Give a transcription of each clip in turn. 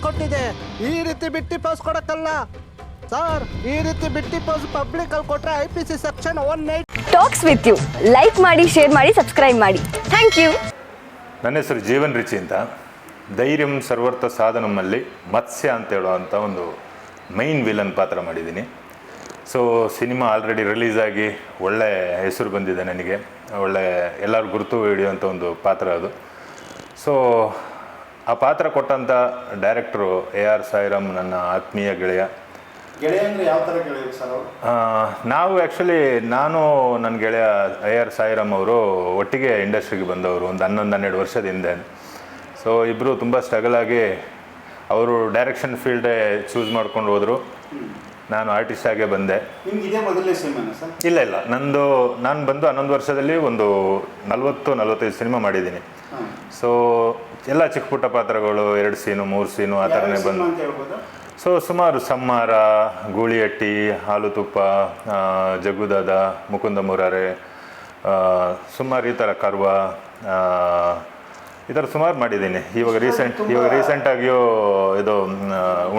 ಕೊಟ್ಟಿದೆ. ಈ ರೀತಿ ಬಿಟ್ಟಿ ಪೋಸ್ ಕೊಡಕ್ಕಲ್ಲ ಸರ್. ಈ ರೀತಿ ಬಿಟ್ಟಿ ಪೋಸ್ ಪಬ್ಲಿಕ್ ಅಲ್ಲಿ ಕೊಟ್ರೆ IPC section 180 talks with you. Like ಮಾಡಿ, ಶೇರ್ ಮಾಡಿ, ಸಬ್ಸ್ಕ್ರೈಬ್ ಮಾಡಿ. Thank you. ನನ್ನ ಹೆಸರು ಜೀವನ್ ರಿಚಿ ಅಂತ. ಧೈರ್ಯಂ ಸರ್ವರ್ಥ ಸಾಧನಮಲ್ಲಿ ಮತ್ಸ್ಯ ಅಂತ ಹೇಳುವಂಥ ಒಂದು ಮೈನ್ ವಿಲನ್ ಪಾತ್ರ ಮಾಡಿದ್ದೀನಿ. ಸೊ ಸಿನಿಮಾ ಆಲ್ರೆಡಿ ರಿಲೀಸ್ ಆಗಿ ಒಳ್ಳೆ ಹೆಸರು ಬಂದಿದೆ ನನಗೆ. ಒಳ್ಳೆ ಎಲ್ಲರೂ ಗುರುತು ಹಿಡಿಯುವಂಥ ಒಂದು ಪಾತ್ರ ಅದು. ಸೊ ಆ ಪಾತ್ರ ಕೊಟ್ಟಂಥ ಡೈರೆಕ್ಟ್ರು AR ಸಾಯಿರಾಮ್ ನನ್ನ ಆತ್ಮೀಯ ಗೆಳೆಯ. ಯಾವ ಥರ ಗೆಳೆಯ ಸರ್ ಅವರು? ನಾವು ಆ್ಯಕ್ಚುಲಿ ನಾನು ನನ್ನ ಗೆಳೆಯ AR ಸಾಯಿರಾಮ್ ಅವರು ಒಟ್ಟಿಗೆ ಇಂಡಸ್ಟ್ರಿಗೆ ಬಂದವರು ಒಂದು 11-12 ವರ್ಷದ ಹಿಂದೆ. ಸೊ ಇಬ್ಬರು ತುಂಬ ಸ್ಟ್ರಗಲ್ ಆಗಿ ಅವರು ಡೈರೆಕ್ಷನ್ ಫೀಲ್ಡೇ ಚೂಸ್ ಮಾಡ್ಕೊಂಡು ಹೋದರು. ನಾನು ಆರ್ಟಿಸ್ಟ್ ಆಗೇ ಬಂದೆ. ಇದೇ ಮೊದಲನೇ ಸಿನಿಮಾನ ಸರ್? ಇಲ್ಲ, ನಾನು ಬಂದು 11 ವರ್ಷದಲ್ಲಿ ಒಂದು 40-45 ಸಿನಿಮಾ ಮಾಡಿದ್ದೀನಿ. ಸೊ ಎಲ್ಲ ಚಿಕ್ಕ ಪುಟ್ಟ ಪಾತ್ರಗಳು, 2 ಸೀನು 3 ಸೀನು ಆ ಥರನೇ ಬಂದು. ಸೊ ಸುಮಾರು ಸಂಹಾರ, ಗೂಳಿಹಟ್ಟಿ, ಹಾಲು ತುಪ್ಪ, ಜಗ್ಗುದಾದ, ಮುಕುಂದ ಮುರಾರೆ, ಸುಮಾರು ಈ ಥರ ಕರ್ವ, ಈ ಥರ ಸುಮಾರು ಮಾಡಿದ್ದೀನಿ. ಇವಾಗ ರೀಸೆಂಟಾಗಿಯೂ ಇದು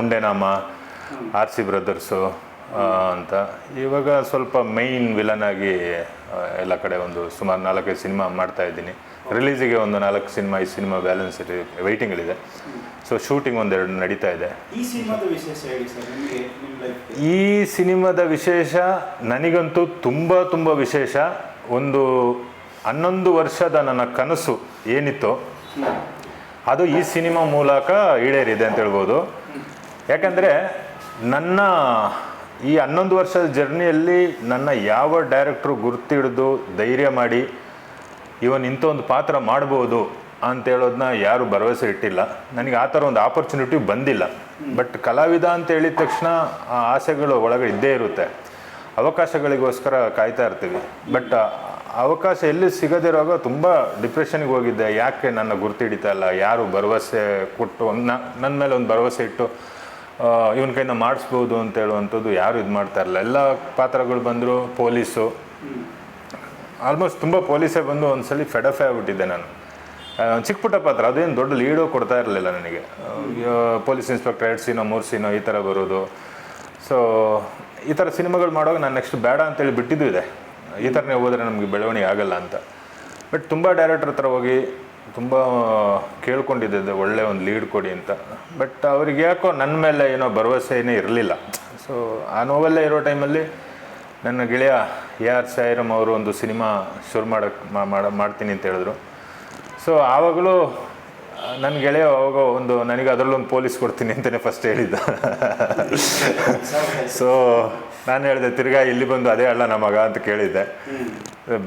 ಉಂಡೆನಾಮ, RC ಬ್ರದರ್ಸು ಅಂತ ಇವಾಗ ಸ್ವಲ್ಪ ಮೈನ್ ವಿಲನ್ ಆಗಿ ಎಲ್ಲ ಕಡೆ ಒಂದು ಸುಮಾರು 4-5 ಸಿನಿಮಾ ಮಾಡ್ತಾಯಿದ್ದೀನಿ. ರಿಲೀಸಿಗೆ ಒಂದು 4 ಸಿನಿಮಾ 5 ಸಿನಿಮಾ ಬ್ಯಾಲೆನ್ಸ್ ವೆಯ್ಟಿಂಗ್ಗಳಿದೆ. ಸೊ ಶೂಟಿಂಗ್ 1-2 ನಡೀತಾ ಇದೆ. ಈ ಸಿನಿಮಾದ ವಿಶೇಷ ನನಗಂತೂ ತುಂಬ ವಿಶೇಷ. ಒಂದು 11 ವರ್ಷದ ನನ್ನ ಕನಸು ಏನಿತ್ತು ಅದು ಈ ಸಿನಿಮಾ ಮೂಲಕ ಈಡೇರಿದೆ ಅಂತ ಹೇಳ್ಬೋದು. ಯಾಕಂದರೆ ನನ್ನ ಈ 11 ವರ್ಷದ ಜರ್ನಿಯಲ್ಲಿ ನನ್ನ ಯಾವ ಡೈರೆಕ್ಟ್ರು ಗುರ್ತಿಡಿದು ಧೈರ್ಯ ಮಾಡಿ ಇವನ್ ಇಂಥ ಒಂದು ಪಾತ್ರ ಮಾಡ್ಬೋದು ಅಂತ ಹೇಳೋದನ್ನ ಯಾರು ಭರವಸೆ ಇಟ್ಟಿಲ್ಲ. ನನಗೆ ಆ ಥರ ಒಂದು ಆಪರ್ಚುನಿಟಿ ಬಂದಿಲ್ಲ. ಬಟ್ ಕಲಾವಿದ ಅಂತ ಹೇಳಿದ ತಕ್ಷಣ ಆ ಆಸೆಗಳು ಒಳಗೆ ಇದ್ದೇ ಇರುತ್ತೆ. ಅವಕಾಶಗಳಿಗೋಸ್ಕರ ಕಾಯ್ತಾ ಇರ್ತೀವಿ. ಬಟ್ ಅವಕಾಶ ಎಲ್ಲಿ ಸಿಗದಿರುವಾಗ ತುಂಬ ಡಿಪ್ರೆಷನ್ಗೆ ಹೋಗಿದ್ದೆ. ಯಾಕೆ ನನ್ನ ಗುರ್ತು ಹಿಡಿತಾ ಇಲ್ಲ, ಯಾರು ಭರವಸೆ ಕೊಟ್ಟು ನನ್ನ ಮೇಲೆ ಒಂದು ಭರವಸೆ ಇಟ್ಟು ಇವನ ಕೈಯಿಂದ ಮಾಡಿಸ್ಬೋದು ಅಂತ ಹೇಳುವಂಥದ್ದು ಯಾರು ಇದು ಮಾಡ್ತಾ ಇರಲಿಲ್ಲ. ಎಲ್ಲ ಪಾತ್ರಗಳು ಬಂದರು. ಪೊಲೀಸು ಆಲ್ಮೋಸ್ಟ್ ತುಂಬ ಪೊಲೀಸೇ ಬಂದು ಒಂದ್ಸಲಿ ಫೆಡಫೆ ಆಗಿಬಿಟ್ಟಿದ್ದೆ ನಾನು. ಚಿಕ್ಕ ಪುಟ್ಟ ಪಾತ್ರ, ಅದೇನು ದೊಡ್ಡ ಲೀಡು ಕೊಡ್ತಾ ಇರಲಿಲ್ಲ ನನಗೆ. ಪೊಲೀಸ್ ಇನ್ಸ್ಪೆಕ್ಟರ್ 2 ಸೀನೋ 3 ಸೀನೋ ಈ ಥರ ಬರೋದು. ಸೊ ಈ ಥರ ಸಿನಿಮಾಗಳು ಮಾಡುವಾಗ ನಾನು ನೆಕ್ಸ್ಟ್ ಬೇಡ ಅಂತೇಳಿ ಬಿಟ್ಟಿದ್ದು ಇದೆ. ಈ ಥರನೇ ಹೋದರೆ ನಮಗೆ ಬೆಳವಣಿಗೆ ಆಗಲ್ಲ ಅಂತ. ಬಟ್ ತುಂಬ ಡೈರೆಕ್ಟ್ರ್ ಹತ್ರ ಹೋಗಿ ತುಂಬ ಕೇಳ್ಕೊಂಡಿದ್ದೆ ಒಳ್ಳೆ ಒಂದು ಲೀಡ್ ಕೊಡಿ ಅಂತ. ಬಟ್ ಅವ್ರಿಗೆ ಯಾಕೋ ನನ್ನ ಮೇಲೆ ಏನೋ ಭರವಸೆನೇ ಇರಲಿಲ್ಲ. ಸೊ ಆ ನೋವೆಲ್ಲ ಇರೋ ಟೈಮಲ್ಲಿ ನನ್ನ ಗೆಳೆಯ AR ಸಾಯಿರಾಮ್ ಅವರು ಒಂದು ಸಿನಿಮಾ ಶುರು ಮಾಡ್ತೀನಿ ಅಂತ ಹೇಳಿದ್ರು. ಸೊ ಆವಾಗಲೂ ನನ್ನ ಗೆಳೆಯ ಅವಾಗ ಒಂದು ನನಗೆ ಅದರಲ್ಲೊಂದು ಪೊಲೀಸ್ ಕೊಡ್ತೀನಿ ಅಂತಲೇ ಫಸ್ಟ್ ಹೇಳಿದ್ದ. ಸೊ ನಾನು ಹೇಳಿದೆ, ತಿರ್ಗಾ ಇಲ್ಲಿ ಬಂದು ಅದೇ ಅಲ್ಲ ನಮಗ ಅಂತ ಕೇಳಿದ್ದೆ.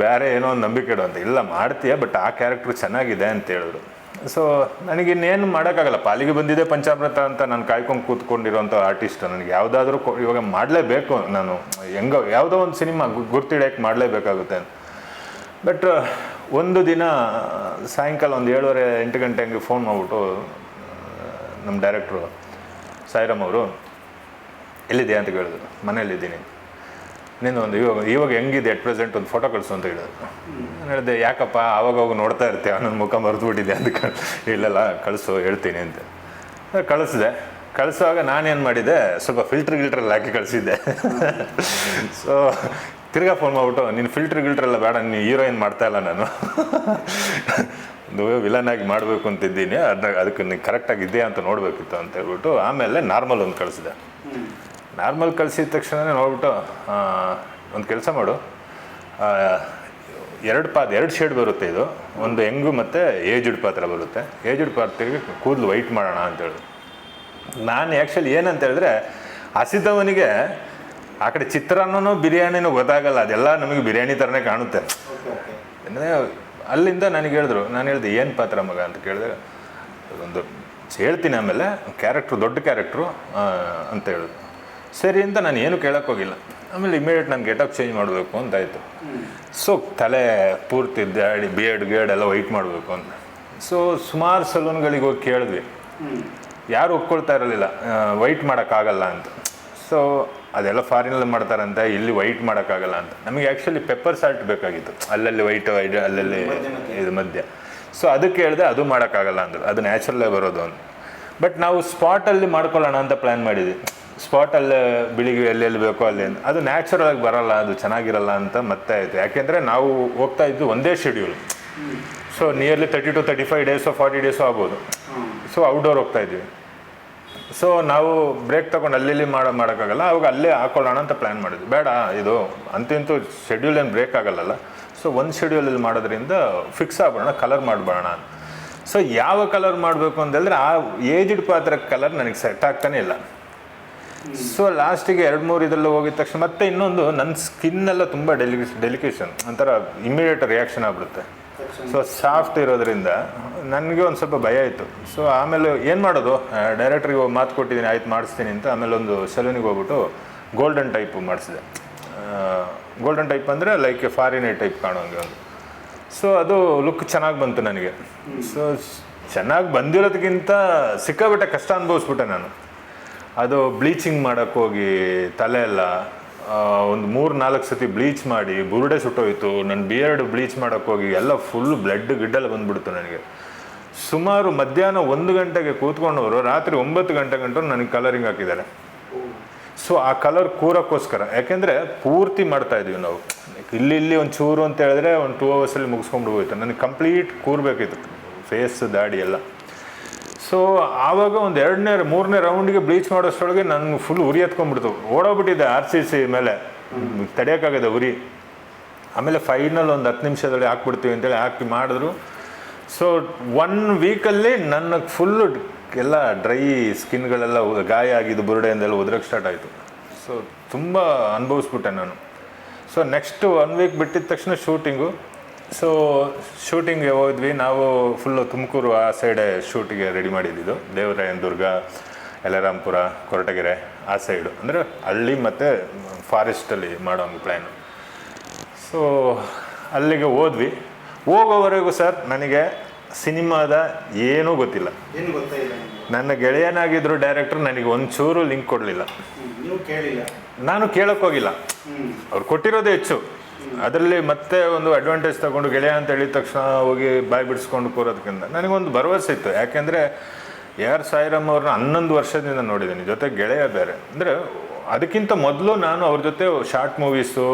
ಬೇರೆ ಏನೋ ಒಂದು ನಂಬಿಕೆ ಇಡೋ ಅಂತ. ಇಲ್ಲ ಮಾಡ್ತೀಯ, ಬಟ್ ಆ ಕ್ಯಾರೆಕ್ಟ್ರು ಚೆನ್ನಾಗಿದೆ ಅಂತ ಹೇಳಿದ್ರು. ಸೊ ನನಗಿನ್ನೇನು ಮಾಡೋಕ್ಕಾಗಲ್ಲ. ಪಾಲಿಗೆ ಬಂದಿದೆ ಪಂಚಾಮೃತ ಅಂತ ನಾನು ಕಾಯ್ಕೊಂಡು ಕೂತ್ಕೊಂಡಿರೋಂಥ ಆರ್ಟಿಸ್ಟ್. ನನಗೆ ಯಾವುದಾದ್ರೂ ಇವಾಗ ಮಾಡಲೇಬೇಕು. ನಾನು ಹೆಂಗೋ ಯಾವುದೋ ಒಂದು ಸಿನಿಮಾ ಗುರ್ತಿಡೋಕ್ಕೆ ಮಾಡಲೇಬೇಕಾಗುತ್ತೆ. ಬಟ್ ಒಂದು ದಿನ ಸಾಯಂಕಾಲ ಒಂದು 7:30-8 ಗಂಟೆ ಹಂಗೆ ಫೋನ್ ಮಾಡಿಬಿಟ್ಟು ನಮ್ಮ ಡೈರೆಕ್ಟ್ರು ಸಾಯಿರಾಮ್ ಅವರು ಎಲ್ಲಿದೆ ಅಂತ ಕೇಳಿದ್ರು. ಮನೇಲಿದ್ದೀನಿ. ನೀನು ಒಂದು ಇವಾಗ ಹೆಂಗಿದೆ ಎಟ್ ಪ್ರೆಸೆಂಟ್ ಒಂದು ಫೋಟೋ ಕಳಿಸು ಅಂತ ಹೇಳಿದ್ರು. ನಾನು ಹೇಳಿದೆ, ಯಾಕಪ್ಪ ಆವಾಗ ನೋಡ್ತಾ ಇರ್ತೀಯ, ನನ್ನ ಮುಖ ಮರೆತುಬಿಟ್ಟಿದೆ ಅಂತ. ಇಲ್ಲಲ್ಲ ಕಳಿಸು, ಹೇಳ್ತೀನಿ ಅಂತ ಕಳಿಸಿದೆ. ಕಳಿಸುವಾಗ ನಾನೇನು ಮಾಡಿದೆ, ಸ್ವಲ್ಪ ಗಿಲ್ಟ್ರಲ್ಲಿ ಹಾಕಿ ಕಳಿಸಿದ್ದೆ. ಸೊ ತಿರ್ಗಾ ಫೋನ್ ಮಾಡಿಬಿಟ್ಟು, ನೀನು ಗಿಲ್ಟ್ರೆಲ್ಲ ಬೇಡ, ನೀನು ಹೀರೋಯಿನ್ ಮಾಡ್ತಾಯಿಲ್ಲ, ನಾನು ಒಂದು ವಿಲನ್ ಆಗಿ ಮಾಡಬೇಕು ಅಂತಿದ್ದೀನಿ, ಅದಕ್ಕೆ ನೀನು ಕರೆಕ್ಟಾಗಿದೆಯಾ ಅಂತ ನೋಡಬೇಕಿತ್ತು ಅಂತ ಹೇಳ್ಬಿಟ್ಟು ಆಮೇಲೆ ನಾರ್ಮಲ್ ಒಂದು ಕಳಿಸಿದೆ. ನಾರ್ಮಲ್ ಕಳಿಸಿದ ತಕ್ಷಣವೇ ನೋಡ್ಬಿಟ್ಟು, ಒಂದು ಕೆಲಸ ಮಾಡು, 2 ಶೇಡ್ ಬರುತ್ತೆ. ಇದು ಒಂದು ಯಂಗು ಮತ್ತು ಏಜ್ಡ್ ಪಾತ್ರ ಬರುತ್ತೆ. ಏಜ್ಡ್ ಪಾತ್ರಕ್ಕೆ ಕೂದಲು ವೈಟ್ ಮಾಡೋಣ ಅಂತೇಳಿ. ನಾನು ಆ್ಯಕ್ಚುಲಿ ಏನಂತ ಹೇಳಿದ್ರೆ, ಹಸಿದವನಿಗೆ ಆ ಕಡೆ ಚಿತ್ರಾನ್ನನೋ ಬಿರಿಯಾನಿನೋ ಗೊತ್ತಾಗಲ್ಲ, ಅದೆಲ್ಲ ನಮಗೆ ಬಿರಿಯಾನಿ ಥರನೇ ಕಾಣುತ್ತೆ. ಅಂದರೆ ಅಲ್ಲಿಂದ ನನಗೆ ಹೇಳಿದ್ರು. ನಾನು ಹೇಳಿದೆ, ಏನು ಪಾತ್ರ ಮಗ ಅಂತ ಕೇಳಿದ್ರೆ, ಒಂದು ಹೇಳ್ತೀನಿ ಆಮೇಲೆ, ಕ್ಯಾರೆಕ್ಟ್ರು ದೊಡ್ಡ ಕ್ಯಾರೆಕ್ಟ್ರು ಅಂತ ಹೇಳಿದ್ರು. ಸರಿ ಅಂತ ನಾನು ಏನು ಕೇಳೋಕ್ಕೋಗಿಲ್ಲ. ಆಮೇಲೆ ಇಮಿಡಿಯೇಟ್ ನಾನು ಗೆಟಪ್ ಚೇಂಜ್ ಮಾಡಬೇಕು ಅಂತಾಯಿತು. ಸೊ ತಲೆ ಪೂರ್ತಿ ಬಿಯರ್ಡ್ ಎಲ್ಲ ವೈಟ್ ಮಾಡಬೇಕು ಅಂತ. ಸೊ ಸುಮಾರು ಸಲೂನ್ಗಳಿಗೆ ಹೋಗಿ ಕೇಳಿದ್ವಿ, ಯಾರು ಒಪ್ಕೊಳ್ತಾ ಇರಲಿಲ್ಲ ವೈಟ್ ಮಾಡೋಕ್ಕಾಗಲ್ಲ ಅಂತ. ಸೊ ಅದೆಲ್ಲ ಫಾರಿನಲ್ಲಿ ಮಾಡ್ತಾರಂತೆ, ಇಲ್ಲಿ ವೈಟ್ ಮಾಡೋಕ್ಕಾಗಲ್ಲ ಅಂತ. ನಮಗೆ ಆ್ಯಕ್ಚುಲಿ ಪೆಪ್ಪರ್ ಸಾಲ್ಟ್ ಬೇಕಾಗಿತ್ತು, ಅಲ್ಲಲ್ಲಿ ವೈಟ್ ಅಲ್ಲಲ್ಲಿ ಇದು ಮಧ್ಯ. ಸೊ ಅದಕ್ಕೆ ಹೇಳಿದೆ, ಅದು ಮಾಡೋಕ್ಕಾಗಲ್ಲ ಅಂದರು, ಅದು ನ್ಯಾಚುರಲ್ಲೇ ಬರೋದು ಅಂತ. ಬಟ್ ನಾವು ಸ್ಪಾಟಲ್ಲಿ ಮಾಡ್ಕೊಳ್ಳೋಣ ಅಂತ ಪ್ಲ್ಯಾನ್ ಮಾಡಿದ್ವಿ. ಸ್ಪಾಟಲ್ಲೇ ಬೆಳಿಗ್ಗೆ ಎಲ್ಲೆಲ್ಲಿ ಬೇಕೋ ಅಲ್ಲಿ ಅಂತ. ಅದು ನ್ಯಾಚುರಲ್ ಆಗಿ ಬರಲ್ಲ, ಅದು ಚೆನ್ನಾಗಿರಲ್ಲ ಅಂತ ಮತ್ತೆ ಆಯಿತು. ಯಾಕೆಂದರೆ ನಾವು ಹೋಗ್ತಾ ಇದ್ದು ಒಂದೇ ಶೆಡ್ಯೂಲ್. ಸೊ ನಿಯರ್ಲಿ 30 to 35 ಡೇಸೋ 40 ಡೇಸೋ ಆಗ್ಬೋದು. ಸೊ ಔಟ್ಡೋರ್ ಹೋಗ್ತಾ ಇದ್ವಿ. ಸೊ ನಾವು ಬ್ರೇಕ್ ತೊಗೊಂಡು ಅಲ್ಲಿ ಮಾಡೋಕ್ಕಾಗಲ್ಲ, ಅವಾಗ ಅಲ್ಲೇ ಹಾಕೊಳ್ಳೋಣ ಅಂತ ಪ್ಲ್ಯಾನ್ ಮಾಡಿದ್ವಿ. ಬೇಡ, ಇದು ಅಂತೂ ಶೆಡ್ಯೂಲ್ ಏನು ಬ್ರೇಕ್ ಆಗಲ್ಲಲ್ಲ. ಸೊ ಒಂದು ಶೆಡ್ಯೂಲಲ್ಲಿ ಮಾಡೋದ್ರಿಂದ ಫಿಕ್ಸ್ ಆಗ್ಬಿಡೋಣ, ಕಲರ್ ಮಾಡಿಬಿಡೋಣ. ಸೊ ಯಾವ ಕಲರ್ ಮಾಡಬೇಕು ಅಂತಂದರೆ ಆ ಏಜ್ಡ್ ಪಾತ್ರ ಕಲರ್ ನನಗೆ ಸೆಟ್ ಆಗ್ತಾನೆ ಇಲ್ಲ. ಸೊ ಲಾಸ್ಟಿಗೆ 2-3 ಇದೆಲ್ಲ ಹೋಗಿದ ತಕ್ಷಣ ಮತ್ತೆ ಇನ್ನೊಂದು, ನನ್ನ ಸ್ಕಿನ್ನೆಲ್ಲ ತುಂಬ ಡೆಲಿಕೇಶನ್, ಒಂಥರ ಇಮ್ಮಿಡಿಯೇಟ್ ರಿಯಾಕ್ಷನ್ ಆಗ್ಬಿಡುತ್ತೆ. ಸೊ ಸಾಫ್ಟ್ ಇರೋದ್ರಿಂದ ನನಗೆ ಒಂದು ಸ್ವಲ್ಪ ಭಯ ಇತ್ತು. ಸೊ ಆಮೇಲೆ ಏನು ಮಾಡೋದು, ಡೈರೆಕ್ಟ್ರಿಗೆ ಮಾತು ಕೊಟ್ಟಿದ್ದೀನಿ, ಆಯ್ತು ಮಾಡಿಸ್ತೀನಿ ಅಂತ. ಆಮೇಲೆ ಒಂದು ಸಲೂನಿಗೆ ಹೋಗ್ಬಿಟ್ಟು ಗೋಲ್ಡನ್ ಟೈಪ್ ಮಾಡಿಸಿದೆ. ಗೋಲ್ಡನ್ ಟೈಪ್ ಅಂದರೆ ಲೈಕ್ ಫಾರಿನ್ ಟೈಪ್ ಕಾಣೋಂಗೆ ಒಂದು. ಸೊ ಅದು ಲುಕ್ ಚೆನ್ನಾಗಿ ಬಂತು ನನಗೆ. ಸೊ ಚೆನ್ನಾಗಿ ಬಂದಿರೋದಕ್ಕಿಂತ ಸಿಕ್ಕಾಬಿಟ್ಟೆ ಕಷ್ಟ ಅನುಭವಿಸ್ಬಿಟ್ಟೆ ನಾನು. ಅದು ಬ್ಲೀಚಿಂಗ್ ಮಾಡೋಕ್ಕೆ ಹೋಗಿ ತಲೆ ಎಲ್ಲ ಒಂದು 3-4 ಸತಿ ಬ್ಲೀಚ್ ಮಾಡಿ ಬುರುಡೆ ಸುಟ್ಟೋಯ್ತು. ನನ್ನ ಬಿಯರ್ಡ್ ಬ್ಲೀಚ್ ಮಾಡೋಕ್ಕೆ ಹೋಗಿ ಎಲ್ಲ ಫುಲ್ ಬ್ಲಡ್ ಗಿಡ್ಡೆಲ್ಲ ಬಂದ್ಬಿಡ್ತು ನನಗೆ. ಸುಮಾರು ಮಧ್ಯಾಹ್ನ 1 ಗಂಟೆಗೆ ಕೂತ್ಕೊಂಡವರು ರಾತ್ರಿ 9 ಗಂಟೆ ಗಂಟು ನನಗೆ ಕಲರಿಂಗ್ ಹಾಕಿದ್ದಾರೆ. ಸೊ ಆ ಕಲರ್ ಕೂರೋಕ್ಕೋಸ್ಕರ, ಯಾಕೆಂದರೆ ಪೂರ್ತಿ ಮಾಡ್ತಾಯಿದ್ವಿ ನಾವು. ಇಲ್ಲಿ ಒಂದು ಚೂರು ಅಂತ ಹೇಳಿದ್ರೆ ಒಂದು 2 ಅವರ್ಸಲ್ಲಿ ಮುಗಿಸ್ಕೊಂಡ್ಬಿಡ್ಬೋಯ್ತು. ನನಗೆ ಕಂಪ್ಲೀಟ್ ಕೂರಬೇಕಿತ್ತು, ಫೇಸ್ ದಾಡಿ ಎಲ್ಲ. ಸೊ ಆವಾಗ ಒಂದು 2ನೇ-3ನೇ ರೌಂಡಿಗೆ ಬ್ಲೀಚ್ ಮಾಡೋಷ್ಟರೊಳಗೆ ನನಗೆ ಫುಲ್ ಉರಿ ಎತ್ಕೊಂಡ್ಬಿಡ್ತು. ಓಡೋಗ್ಬಿಟ್ಟಿದ್ದೆ RCC ಮೇಲೆ, ತಡೆಯೋಕ್ಕಾಗದೆ ಉರಿ. ಆಮೇಲೆ ಫೈನಲ್ ಒಂದು 10 ನಿಮಿಷದಲ್ಲಿ ಹಾಕ್ಬಿಡ್ತೀವಿ ಅಂತೇಳಿ ಹಾಕಿ ಮಾಡಿದ್ರು. ಸೊ 1 ವೀಕಲ್ಲಿ ನನ್ನ ಫುಲ್ಲು ಎಲ್ಲ ಡ್ರೈ ಸ್ಕಿನ್ಗಳೆಲ್ಲ ಗಾಯ ಆಗಿದ್ದು, ಬುರುಡೆಯಿಂದೆಲ್ಲ ಉದ್ರಕ್ಕೆ ಸ್ಟಾರ್ಟ್ ಆಯಿತು. ಸೊ ತುಂಬ ಅನುಭವಿಸ್ಬಿಟ್ಟೆ ನಾನು. ಸೊ ನೆಕ್ಸ್ಟ್ 1 ವೀಕ್ ಬಿಟ್ಟಿದ ತಕ್ಷಣ ಶೂಟಿಂಗು. ಸೊ ಶೂಟಿಂಗ್ಗೆ ಹೋದ್ವಿ ನಾವು. ಫುಲ್ಲು ತುಮಕೂರು ಆ ಸೈಡೇ ಶೂಟಿಗೆ ರೆಡಿ ಮಾಡಿದ್ದಿದ್ದು. ದೇವರಾಯನ ದುರ್ಗ, ಯಲರಾಂಪುರ, ಕೊರಟಗೆರೆ ಆ ಸೈಡು, ಅಂದರೆ ಹಳ್ಳಿ ಮತ್ತು ಫಾರೆಸ್ಟಲ್ಲಿ ಮಾಡೋಂಗೆ ಪ್ಲ್ಯಾನು. ಸೊ ಅಲ್ಲಿಗೆ ಹೋದ್ವಿ. ಹೋಗೋವರೆಗೂ ಸರ್ ನನಗೆ ಸಿನಿಮಾದ ಏನೂ ಗೊತ್ತಿಲ್ಲ. ಏನು ಗೊತ್ತಾಯಿಲ್ಲ? ನನ್ನ ಗೆಳೆಯನಾಗಿದ್ದರು ಡೈರೆಕ್ಟ್ರು, ನನಗೆ ಒಂಚೂರು ಲಿಂಕ್ ಕೊಡಲಿಲ್ಲ. ನೀವು ಕೇಳಿಲ್ಲ? ನಾನು ಕೇಳೋಕ್ಕೋಗಿಲ್ಲ, ಅವ್ರು ಕೊಟ್ಟಿರೋದೇ ಹೆಚ್ಚು. ಅದರಲ್ಲಿ ಮತ್ತೆ ಒಂದು ಅಡ್ವಾಂಟೇಜ್ ತೊಗೊಂಡು ಗೆಳೆಯ ಅಂತ ಹೇಳಿದ ತಕ್ಷಣ ಹೋಗಿ ಬಾಯಿ ಬಿಡಿಸ್ಕೊಂಡು ಕೂರೋದಕ್ಕಿಂತ ನನಗೊಂದು ಭರವಸೆ ಇತ್ತು. ಯಾಕೆಂದರೆ AR ಸಾಯಿರಾಮ್ ಅವ್ರನ್ನ 11 ವರ್ಷದಿಂದ ನೋಡಿದ್ದೀನಿ, ಜೊತೆ ಗೆಳೆಯ ಬೇರೆ. ಅಂದರೆ ಅದಕ್ಕಿಂತ ಮೊದಲು ನಾನು ಅವ್ರ ಜೊತೆ ಶಾರ್ಟ್ ಮೂವೀಸು,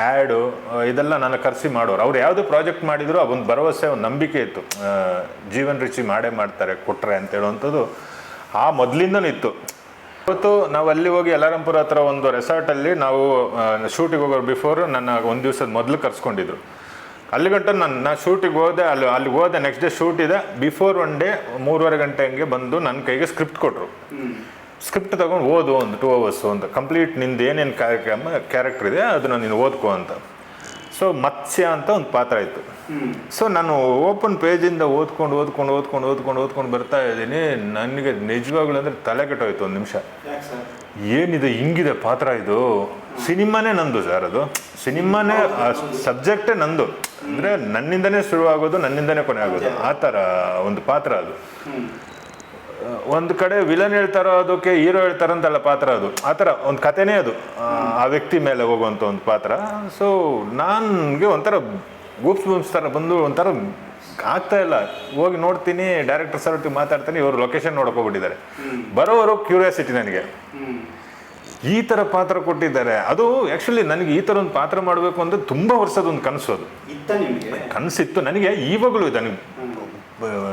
ಆ್ಯಡು ಇದೆಲ್ಲ ನಾನು ಕರೆಸಿ ಮಾಡೋರು. ಅವ್ರು ಯಾವುದೇ ಪ್ರಾಜೆಕ್ಟ್ ಮಾಡಿದ್ರು ಒಂದು ಭರವಸೆ, ಒಂದು ನಂಬಿಕೆ ಇತ್ತು. ಜೀವನ್ ರಿಚಿ ಮಾಡೇ ಮಾಡ್ತಾರೆ ಕೊಟ್ಟರೆ ಅಂತ ಹೇಳುವಂಥದ್ದು ಆ ಮೊದಲಿಂದನೂ ಇತ್ತು. ಇವತ್ತು ನಾವು ಅಲ್ಲಿ ಹೋಗಿ ಯಲರಾಂಪುರ ಹತ್ರ ಒಂದು ರೆಸಾರ್ಟಲ್ಲಿ ನಾವು ಶೂಟಿಗೆ ಹೋಗೋ ಬಿಫೋರ್ ನನ್ನ ಒಂದು ದಿವಸದ ಮೊದಲು ಕರ್ಸ್ಕೊಂಡಿದ್ರು. ಅಲ್ಲಿ ಗಂಟ ನಾನು ಶೂಟಿಗೆ ಹೋದೆ. ಅಲ್ಲಿಗೆ ಹೋದೆ, ನೆಕ್ಸ್ಟ್ ಡೇ ಶೂಟ್ ಇದೆ. ಬಿಫೋರ್ 1 ಡೇ 3:30 ಗಂಟೆ ಹಂಗೆ ಬಂದು ನನ್ನ ಕೈಗೆ ಸ್ಕ್ರಿಪ್ಟ್ ಕೊಟ್ಟರು. ಸ್ಕ್ರಿಪ್ಟ್ ತೊಗೊಂಡು ಓದು ಒಂದು 2 ಅವರ್ಸು ಅಂತ, ಕಂಪ್ಲೀಟ್ ನಿಂದು ಏನೇನು ಕ್ಯಾರೆಕ್ಟರ್ ಇದೆ ಅದನ್ನು ನೀನು ಓದ್ಕೋ ಅಂತ. ಸೊ ಮತ್ಸ್ಯ ಅಂತ ಒಂದು ಪಾತ್ರ ಇತ್ತು. ಸೊ ನಾನು ಓಪನ್ ಪೇಜಿಂದ ಓದ್ಕೊಂಡು ಬರ್ತಾ ಇದ್ದೀನಿ. ನನಗೆ ನಿಜವಾಗ್ಲೂ ಅಂದರೆ ತಲೆ ಕೆಟ್ಟೋಯ್ತು. 1 ನಿಮಿಷ, ಏನಿದೆ ಹಿಂಗಿದೆ ಪಾತ್ರ, ಇದು ಸಿನಿಮಾನೇ ನಂದು ಸರ್. ಅದು ಸಿನಿಮಾನೇ ಸಬ್ಜೆಕ್ಟೇ ನಂದು. ಅಂದರೆ ನನ್ನಿಂದನೇ ಶುರುವಾಗೋದು, ನನ್ನಿಂದನೇ ಕೊನೆ ಆಗೋದು, ಆ ಥರ ಒಂದು ಪಾತ್ರ ಅದು. ಒಂದು ಕಡೆ ವಿಲನ್ ಹೇಳ್ತಾರೋ ಅದಕ್ಕೆ ಹೀರೋ ಹೇಳ್ತಾರಂತಲ್ಲ ಪಾತ್ರ, ಅದು ಆ ಥರ ಒಂದು ಕಥೆನೇ ಅದು, ಆ ವ್ಯಕ್ತಿ ಮೇಲೆ ಹೋಗುವಂಥ ಒಂದು ಪಾತ್ರ. ಸೊ ನನಗೆ ಒಂಥರ ಗೂಪ್ಸ್ ಥರ ಬಂದು ಒಂಥರ ಆಗ್ತಾ ಇಲ್ಲ. ಹೋಗಿ ನೋಡ್ತೀನಿ, ಡೈರೆಕ್ಟರ್ ಸರ್ ಒಟ್ಟಿಗೆ ಮಾತಾಡ್ತೀನಿ, ಇವರು ಲೊಕೇಶನ್ ನೋಡಕ್ಕೆ ಹೋಗ್ಬಿಟ್ಟಿದ್ದಾರೆ. ಬರೋವರು ಕ್ಯೂರಿಯಾಸಿಟಿ ನನಗೆ, ಈ ಥರ ಪಾತ್ರ ಕೊಟ್ಟಿದ್ದಾರೆ. ಅದು ಆ್ಯಕ್ಚುಲಿ ನನಗೆ ಈ ಥರ ಒಂದು ಪಾತ್ರ ಮಾಡಬೇಕು ಅಂದರೆ ತುಂಬ ವರ್ಷದ ಒಂದು ಕನಸು. ಅದು ಕನಸಿತ್ತು ನನಗೆ, ಈವಾಗಲೂ ಇದೆ ನನಗೆ.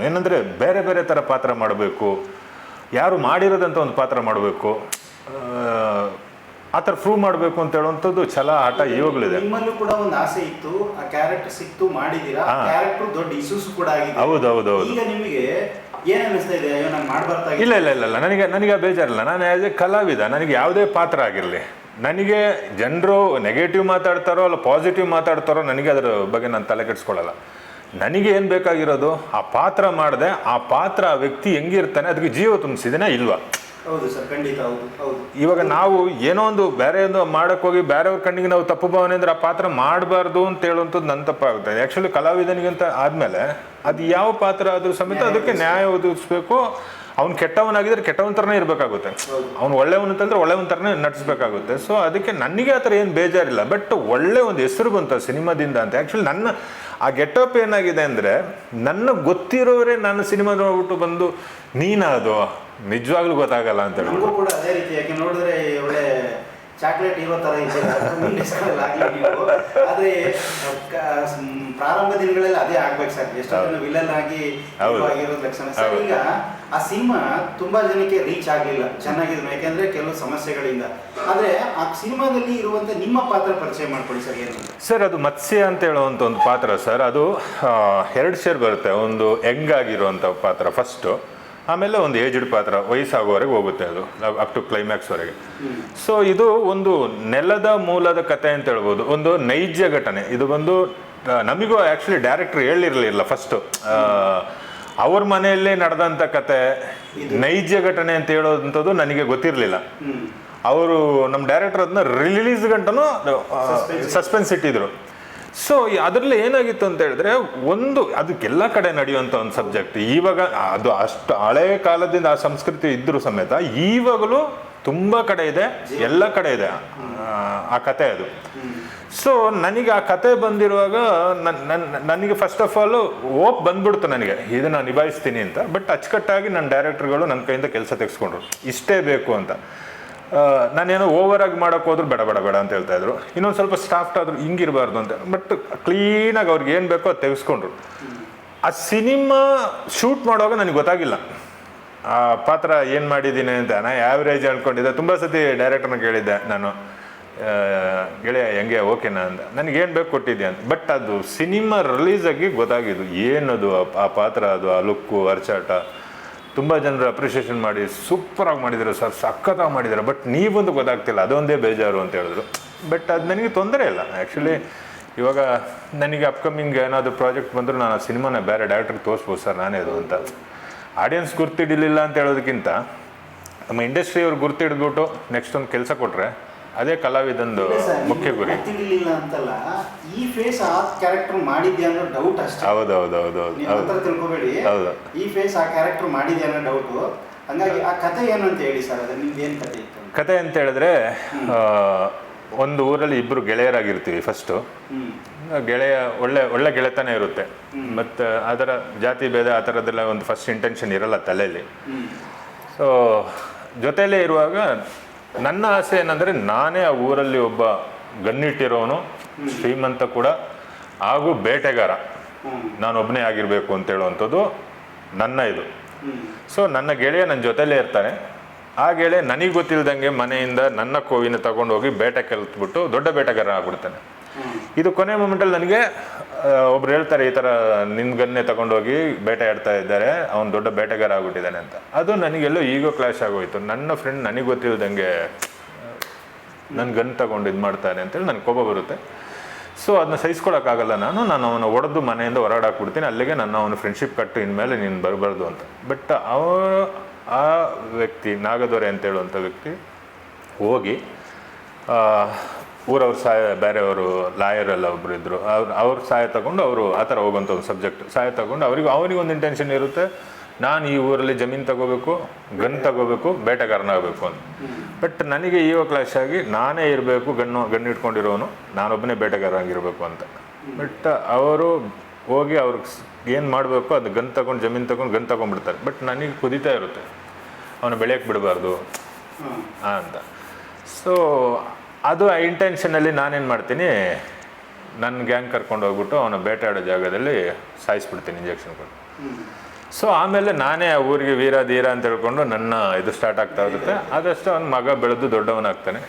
ಏನಂದರೆ ಬೇರೆ ಬೇರೆ ಥರ ಪಾತ್ರ ಮಾಡಬೇಕು, ಯಾರು ಮಾಡಿರೋದಂಥ ಒಂದು ಪಾತ್ರ ಮಾಡಬೇಕು, ಆ ಥರ ಪ್ರೂವ್ ಮಾಡಬೇಕು ಅಂತ ಹೇಳುವಂಥದ್ದು ಛಲ, ಆಟ ಇವಾಗಲೂ ಇದೆ. ನಿಮ್ಮಲ್ಲೂ ಕೂಡ ಒಂದು ಆಸೆ ಇತ್ತು, ಆ ಕ್ಯಾರೆಕ್ಟರ್ ಸಿಕ್ತು, ಮಾಡಿದ್ದೀರಾ. ಆ ಕ್ಯಾರೆಕ್ಟರ್ ದೊಡ್ಡ ಇಶ್ಯೂಸ್ ಕೂಡ ಆಗಿದೆ. ಹೌದು. ಈಗ ನಿಮಗೆ ಏನು ಅನಿಸ್ತಾ ಇದೆ? ಅಯ್ಯೋ ನಾನು ಮಾಡಬಾರ್ದಾಗಿ? ಇಲ್ಲ, ನನಗೆ ಬೇಜಾರಿಲ್ಲ. ನಾನು ಆ್ಯಸ್ ಎ ಕಲಾವಿದ, ನನಗೆ ಯಾವುದೇ ಪಾತ್ರ ಆಗಿರಲಿ, ನನಗೆ ಜನರು ನೆಗೆಟಿವ್ ಮಾತಾಡ್ತಾರೋ ಅಲ್ಲ ಪಾಸಿಟಿವ್ ಮಾತಾಡ್ತಾರೋ ನನಗೆ ಅದರ ಬಗ್ಗೆ ನಾನು ತಲೆ ಕೆಡಿಸ್ಕೊಳ್ಳಲ್ಲ. ನನಗೆ ಏನು ಬೇಕಾಗಿರೋದು, ಆ ಪಾತ್ರ ಮಾಡಿದೆ, ಆ ಪಾತ್ರ ಆ ವ್ಯಕ್ತಿ ಹೆಂಗಿರ್ತಾನೆ ಅದಕ್ಕೆ ಜೀವ ತುಂಬಿಸಿದೇನಾ ಇಲ್ವಾ? ಹೌದು ಸರ್, ಖಂಡಿತ. ಹೌದು. ಇವಾಗ ನಾವು ಏನೋ ಒಂದು ಬೇರೆ ಒಂದು ಮಾಡೋಕ್ಕೆ ಹೋಗಿ ಬೇರೆಯವ್ರ ಕಣ್ಣಿಗೆ ನಾವು ತಪ್ಪು ಭಾವನೆ ಅಂದರೆ ಆ ಪಾತ್ರ ಮಾಡಬಾರ್ದು ಅಂತ ಹೇಳುವಂಥದ್ದು ನನ್ನ ತಪ್ಪಾಗುತ್ತೆ. ಆ್ಯಕ್ಚುಲಿ ಕಲಾವಿದನಿಗಂತ ಆದಮೇಲೆ ಅದು ಯಾವ ಪಾತ್ರ ಆದರೂ ಸಮೇತ ಅದಕ್ಕೆ ನ್ಯಾಯ ಒದಗಿಸ್ಬೇಕು. ಅವ್ನು ಕೆಟ್ಟವನಾಗಿದ್ರೆ ಕೆಟ್ಟವನ ಥರನೇ ಇರಬೇಕಾಗುತ್ತೆ, ಅವ್ನು ಒಳ್ಳೆಯವನು ಅಂತಂದ್ರೆ ಒಳ್ಳೆಯವನ ಥರನೇ ನಟಿಸ್ಬೇಕಾಗುತ್ತೆ. ಸೊ ಅದಕ್ಕೆ ನನಗೆ ಆ ಥರ ಏನು ಬೇಜಾರಿಲ್ಲ. ಬಟ್ ಒಳ್ಳೆ ಒಂದು ಹೆಸರು ಬಂತ ಸಿನಿಮಾದಿಂದ ಅಂತ. ಆ್ಯಕ್ಚುಲಿ ನನ್ನ ಆ ಗೆಟಪ್ ಏನಾಗಿದೆ ಅಂದರೆ ನನ್ನ ಗೊತ್ತಿರೋರೇ ನನ್ನ ಸಿನಿಮಾ ನೋಡ್ಬಿಟ್ಟು ಬಂದು ನೀನದು ನಿಜವಾಗ್ಲೂ ಗೊತ್ತಾಗಲ್ಲ ಅಂತ ಹೇಳಿ. ನಮಗೂ ಕೂಡ ಅದೇ ರೀತಿ, ಯಾಕೆ ನೋಡಿದ್ರೆ ಒಳ್ಳೆ ಚಾಕ್ಲೇಟ್ ಹೀರೋ ಥರ ಇದ್ದೀರಾ, ಆದರೆ ಪ್ರಾರಂಭ ದಿನಗಳಲ್ಲಿ ಅದೇ ಆಗ್ಬೇಕು ಸರ್. ಎಷ್ಟೋ ಜನ ವಿಲನ್ ಆಗಿ ಆಗಿರೋದು ಲಕ್ಷಣ ಸರ್. ಈಗ ಆ ಸಿನಿಮಾ ತುಂಬಾ ಜನಕ್ಕೆ ರೀಚ್ ಆಗಲಿಲ್ಲ, ಚೆನ್ನಾಗಿದ್ರು, ಯಾಕೆಂದ್ರೆ ಕೆಲವು ಸಮಸ್ಯೆಗಳಿಂದ. ಆದರೆ ಆ ಸಿನಿಮಾದಲ್ಲಿ ಇರುವಂತ ನಿಮ್ಮ ಪಾತ್ರ ಪರಿಚಯ ಮಾಡ್ಕೊಳ್ಳಿ ಸರ್. ಏನು ಸರ್, ಅದು ಮತ್ಸ್ಯ ಅಂತ ಹೇಳುವಂಥ ಒಂದು ಪಾತ್ರ ಸರ್. ಅದು 2 ಶೇರ್ ಬರುತ್ತೆ. ಒಂದು ಯಂಗ್ ಆಗಿರುವಂಥ ಪಾತ್ರ ಫಸ್ಟು, ಆಮೇಲೆ ಒಂದು ಏಜ್ಡ್ ಪಾತ್ರ, ವಯಸ್ಸಾಗುವವರೆಗೆ ಹೋಗುತ್ತೆ ಅದು ಅಪ್ ಟು ಕ್ಲೈಮ್ಯಾಕ್ಸ್ವರೆಗೆ. ಸೊ ಇದು ಒಂದು ನೆಲದ ಮೂಲದ ಕತೆ ಅಂತ ಹೇಳ್ಬೋದು, ಒಂದು ನೈಜ ಘಟನೆ. ಇದು ಬಂದು ನಮಗೂ ಆ್ಯಕ್ಚುಲಿ ಡೈರೆಕ್ಟ್ರ್ ಹೇಳಿರಲಿಲ್ಲ ಫಸ್ಟು. ಅವ್ರ ಮನೆಯಲ್ಲೇ ನಡೆದಂಥ ಕತೆ, ನೈಜ ಘಟನೆ ಅಂತ ಹೇಳೋದಂಥದ್ದು ನನಗೆ ಗೊತ್ತಿರಲಿಲ್ಲ. ಅವರು ನಮ್ಮ ಡೈರೆಕ್ಟರ್ ಅದನ್ನ ರಿಲೀಸ್ ಗಂಟನೂ ಸಸ್ಪೆನ್ಸ್ ಇಟ್ಟಿದ್ರು. ಸೊ ಅದರಲ್ಲಿ ಏನಾಗಿತ್ತು ಅಂತ ಹೇಳಿದ್ರೆ, ಒಂದು ಅದಕ್ಕೆಲ್ಲ ಕಡೆ ನಡೆಯುವಂಥ ಒಂದು ಸಬ್ಜೆಕ್ಟ್. ಇವಾಗ ಅದು ಅಷ್ಟು ಹಳೆ ಕಾಲದಿಂದ ಆ ಸಂಸ್ಕೃತಿ ಇದ್ದರೂ ಸಮೇತ ಈವಾಗಲೂ ತುಂಬ ಕಡೆ ಇದೆ, ಎಲ್ಲ ಕಡೆ ಇದೆ ಆ ಕತೆ ಅದು. ಸೊ ನನಗೆ ಆ ಕತೆ ಬಂದಿರುವಾಗ ನನಗೆ ಫಸ್ಟ್ ಆಫ್ ಆಲ್ ಓಪ್ ಬಂದ್ಬಿಡ್ತು ನನಗೆ, ಇದನ್ನು ನಿಭಾಯಿಸ್ತೀನಿ ಅಂತ. ಬಟ್ ಅಚ್ಚುಕಟ್ಟಾಗಿ ನನ್ನ ಡೈರೆಕ್ಟರ್ಗಳು ನನ್ನ ಕೈಯಿಂದ ಕೆಲಸ ತೆಗೆಸ್ಕೊಂಡ್ರು, ಇಷ್ಟೇ ಬೇಕು ಅಂತ. ನಾನೇನೋ ಓವರಾಗಿ ಮಾಡೋಕೆ ಹೋದ್ರು ಬೇಡ ಬೇಡ ಬೇಡ ಅಂತ ಹೇಳ್ತಾ ಇದ್ರು. ಇನ್ನೊಂದು ಸ್ವಲ್ಪ ಸ್ಟಾಫ್ಟ್ ಆದರೂ ಹಿಂಗಿರಬಾರ್ದು ಅಂತ. ಬಟ್ ಕ್ಲೀನಾಗಿ ಅವ್ರಿಗೆ ಏನು ಬೇಕೋ ಅದು ತೆಗೆಸ್ಕೊಂಡ್ರು. ಆ ಸಿನಿಮಾ ಶೂಟ್ ಮಾಡುವಾಗ ನನಗೆ ಗೊತ್ತಾಗಿಲ್ಲ ಆ ಪಾತ್ರ ಏನು ಮಾಡಿದ್ದೀನಿ ಅಂತ. ನಾನು ಆ್ಯಾವ್ರೇಜ್ ಅಂದ್ಕೊಂಡಿದ್ದೆ. ತುಂಬ ಸತಿ ಡೈರೆಕ್ಟರ್ನ ಕೇಳಿದ್ದೆ ನಾನು, ಗೆಳೆಯ ಹೆಂಗೆ ಓಕೆನಾ ಅಂತ, ನನಗೇನು ಬೇಕು ಕೊಟ್ಟಿದ್ದೆ ಅಂತ. ಬಟ್ ಅದು ಸಿನಿಮಾ ರಿಲೀಸ್ ಆಗಿ ಗೊತ್ತಾಗಿದ್ದು ಏನದು ಆ ಪಾತ್ರ, ಅದು ಆ ಲುಕ್ಕು, ಅರ್ಚಾಟ. ತುಂಬ ಜನರು ಅಪ್ರಿಷಿಯೇಷನ್ ಮಾಡಿ ಸೂಪರಾಗಿ ಮಾಡಿದ್ರು ಸರ್, ಸಖತ್ತಾಗಿ ಮಾಡಿದ್ದಾರೆ, ಬಟ್ ನೀವೊಂದು ಗೊತ್ತಾಗ್ತಿಲ್ಲ, ಅದೊಂದೇ ಬೇಜಾರು ಅಂತ ಹೇಳಿದ್ರು. ಬಟ್ ಅದು ನನಗೆ ತೊಂದರೆ ಇಲ್ಲ ಆ್ಯಕ್ಚುಲಿ. ಇವಾಗ ನನಗೆ ಅಪ್ಕಮಿಂಗ್ ಏನಾದರೂ ಪ್ರಾಜೆಕ್ಟ್ ಬಂದರೂ ನಾನು ಆ ಸಿನಿಮಾನ ಬೇರೆ ಡೈರೆಕ್ಟ್ರಿಗೆ ತೋರಿಸ್ಬೋದು ಸರ್, ನಾನೇ ಅದು ಅಂತ. ಆಡಿಯನ್ಸ್ ಗುರ್ತಿಡಿಲಿಲ್ಲ ಅಂತ ಹೇಳೋದಕ್ಕಿಂತ ನಮ್ಮ ಇಂಡಸ್ಟ್ರಿಯವ್ರು ಗುರ್ತಿಡ್ಬಿಟ್ಟು ನೆಕ್ಸ್ಟ್ ಒಂದು ಕೆಲಸ ಕೊಟ್ಟರೆ ಅದೇ ಕಲಾವಿದಂದು ಮುಖ್ಯ ಗುರಿ. ತಿಳಿಲಿಲ್ಲ ಅಂತಲ್ಲ, ಈ ಫೇಸ್ ಆ ಕ್ಯಾರೆಕ್ಟರ್ ಮಾಡಿದ್ಯಾ ಅನ್ನೋ ಡೌಟ್ ಅಷ್ಟೇ. ಹೌದೌದೌದು, ತಿಳ್ಕೊಬೇಡಿ. ಈ ಫೇಸ್ ಆ ಕ್ಯಾರೆಕ್ಟರ್ ಮಾಡಿದ್ಯಾ ಅನ್ನೋ ಡೌಟು. ಹಂಗಾಗಿ ಆ ಕತೆ ಏನು ಅಂತ ಹೇಳಿ ಸರ್, ಅದು ನಿಮ್ದು ಏನು ಕತೆ ಇತ್ತು? ಕತೆ ಅಂತ ಹೇಳಿದ್ರೆ, ಒಂದು ಊರಲ್ಲಿ ಇಬ್ಬರು ಗೆಳೆಯರಾಗಿರ್ತೀವಿ. ಫಸ್ಟು ಗೆಳೆಯ ಒಳ್ಳೆ ಗೆಳೆತನ ಇರುತ್ತೆ, ಮತ್ತು ಅದರ ಜಾತಿ ಭೇದ ಆ ಥರದ್ದೆಲ್ಲ ಒಂದು ಫಸ್ಟ್ ಇಂಟೆನ್ಷನ್ ಇರಲ್ಲ ತಲೆಯಲ್ಲಿ. ಸೊ ಜೊತೆಯಲ್ಲೇ ಇರುವಾಗ ನನ್ನ ಆಸೆ ಏನಂದರೆ, ನಾನೇ ಆ ಊರಲ್ಲಿ ಒಬ್ಬ ಗನ್ನಿಟ್ಟಿರೋನು, ಶ್ರೀಮಂತ ಕೂಡ ಹಾಗೂ ಬೇಟೆಗಾರ, ನಾನೊಬ್ಬನೇ ಆಗಿರಬೇಕು ಅಂತ ಹೇಳುವಂಥದ್ದು ನನ್ನ ಇದು. ಸೊ ನನ್ನ ಗೆಳೆಯ ನನ್ನ ಜೊತೆಲೇ ಇರ್ತಾನೆ. ಆ ಗೆಳೆಯ ನನಗೆ ಗೊತ್ತಿಲ್ದಂಗೆ ಮನೆಯಿಂದ ನನ್ನ ಕೋವಿನ ತಗೊಂಡೋಗಿ ಬೇಟೆ ಕಲಿತ್ಬಿಟ್ಟು ದೊಡ್ಡ ಬೇಟೆಗಾರ ಆಗ್ಬಿಡ್ತಾನೆ. ಇದು ಕೊನೆ ಮೂಮೆಂಟಲ್ಲಿ ನನಗೆ ಒಬ್ರು ಹೇಳ್ತಾರೆ, ಈ ಥರ ನಿನ್ನ ಗನ್ನೇ ತಗೊಂಡೋಗಿ ಬೇಟೆ ಆಡ್ತಾ ಇದ್ದಾರೆ, ಅವ್ನು ದೊಡ್ಡ ಬೇಟೆಗಾರ ಆಗ್ಬಿಟ್ಟಿದ್ದಾನೆ ಅಂತ. ಅದು ನನಗೆಲ್ಲೋ ಈಗೋ ಕ್ಲಾಶ್ ಆಗೋಯ್ತು. ನನ್ನ ಫ್ರೆಂಡ್ ನನಗೆ ಗೊತ್ತಿಲ್ದಂಗೆ ನನ್ನ ಗನ್ ತಗೊಂಡು ಇದು ಮಾಡ್ತಾನೆ ಅಂತೇಳಿ ನನಗೆ ಕೋಪ ಬರುತ್ತೆ. ಸೊ ಅದನ್ನ ಸಹಿಸ್ಕೊಳಕ್ಕಾಗಲ್ಲ ನಾನು ಅವನ ಹೊಡೆದು ಮನೆಯಿಂದ ಹೊರಗಡೆ ಹಾಕ್ಬಿಡ್ತೀನಿ. ಅಲ್ಲಿಗೆ ಅವನ ಫ್ರೆಂಡ್ಶಿಪ್ ಕಟ್ಟು ಇನ್ಮೇಲೆ ನೀನು ಬರಬಾರ್ದು ಅಂತ. ಬಟ್ ಆ ವ್ಯಕ್ತಿ ನಾಗದೊರೆ ಅಂತ ಹೇಳುವಂಥ ವ್ಯಕ್ತಿ ಹೋಗಿ ಊರವ್ರ ಸಹಾಯ, ಬೇರೆಯವರು ಲಾಯರೆಲ್ಲ ಒಬ್ಬರು ಇದ್ದರು, ಅವ್ರ ಸಹಾಯ ತಗೊಂಡು ಅವರು ಆ ಥರ ಹೋಗುವಂಥ ಒಂದು ಸಬ್ಜೆಕ್ಟ್ ಸಹಾಯ ತಗೊಂಡು ಅವನಿಗೊಂದು ಇಂಟೆನ್ಷನ್ ಇರುತ್ತೆ, ನಾನು ಈ ಊರಲ್ಲಿ ಜಮೀನು ತಗೋಬೇಕು, ಗನ್ ತಗೋಬೇಕು, ಬೇಟೆಗಾರನಾಗಬೇಕು ಅಂತ. ಬಟ್ ನನಗೆ ಈವ ಕ್ಲಾಶ್ ಆಗಿ ನಾನೇ ಇರಬೇಕು, ಗನ್ ಇಟ್ಕೊಂಡಿರೋನು, ನಾನೊಬ್ಬನೇ ಬೇಟೆಗಾರ ಆಗಿರಬೇಕು ಅಂತ. ಬಟ್ ಅವರು ಹೋಗಿ ಅವ್ರಿಗೆ ಏನು ಮಾಡಬೇಕು ಅದು ಗನ್ ತಗೊಂಡು, ಜಮೀನು ತಗೊಂಡು ಗನ್ ತಗೊಂಡ್ಬಿಡ್ತಾರೆ. ಬಟ್ ನನಗೆ ಕುದೀತಾ ಇರುತ್ತೆ, ಅವನು ಬೆಳೆಯೋಕ್ಕೆ ಬಿಡಬಾರ್ದು ಅಂತ. ಸೊ ಅದು ಆ ಇಂಟೆನ್ಷನಲ್ಲಿ ನಾನೇನು ಮಾಡ್ತೀನಿ, ನನ್ನ ಗ್ಯಾಂಗ್ ಕರ್ಕೊಂಡು ಹೋಗ್ಬಿಟ್ಟು ಅವನ ಬೇಟೆ ಆಡೋ ಜಾಗದಲ್ಲಿ ಸಾಯಿಸ್ಬಿಡ್ತೀನಿ ಇಂಜೆಕ್ಷನ್ ಕೊಟ್ಟು. ಸೊ ಆಮೇಲೆ ನಾನೇ ಆ ಊರಿಗೆ ವೀರ ಧೀರ ಅಂತ ಹೇಳ್ಕೊಂಡು ನನ್ನ ಇದು ಸ್ಟಾರ್ಟ್ ಆಗ್ತಾ ಇರುತ್ತೆ. ಆದಷ್ಟು ಅವನ ಮಗ ಬೆಳೆದು ದೊಡ್ಡವನಾಗ್ತಾನೆ,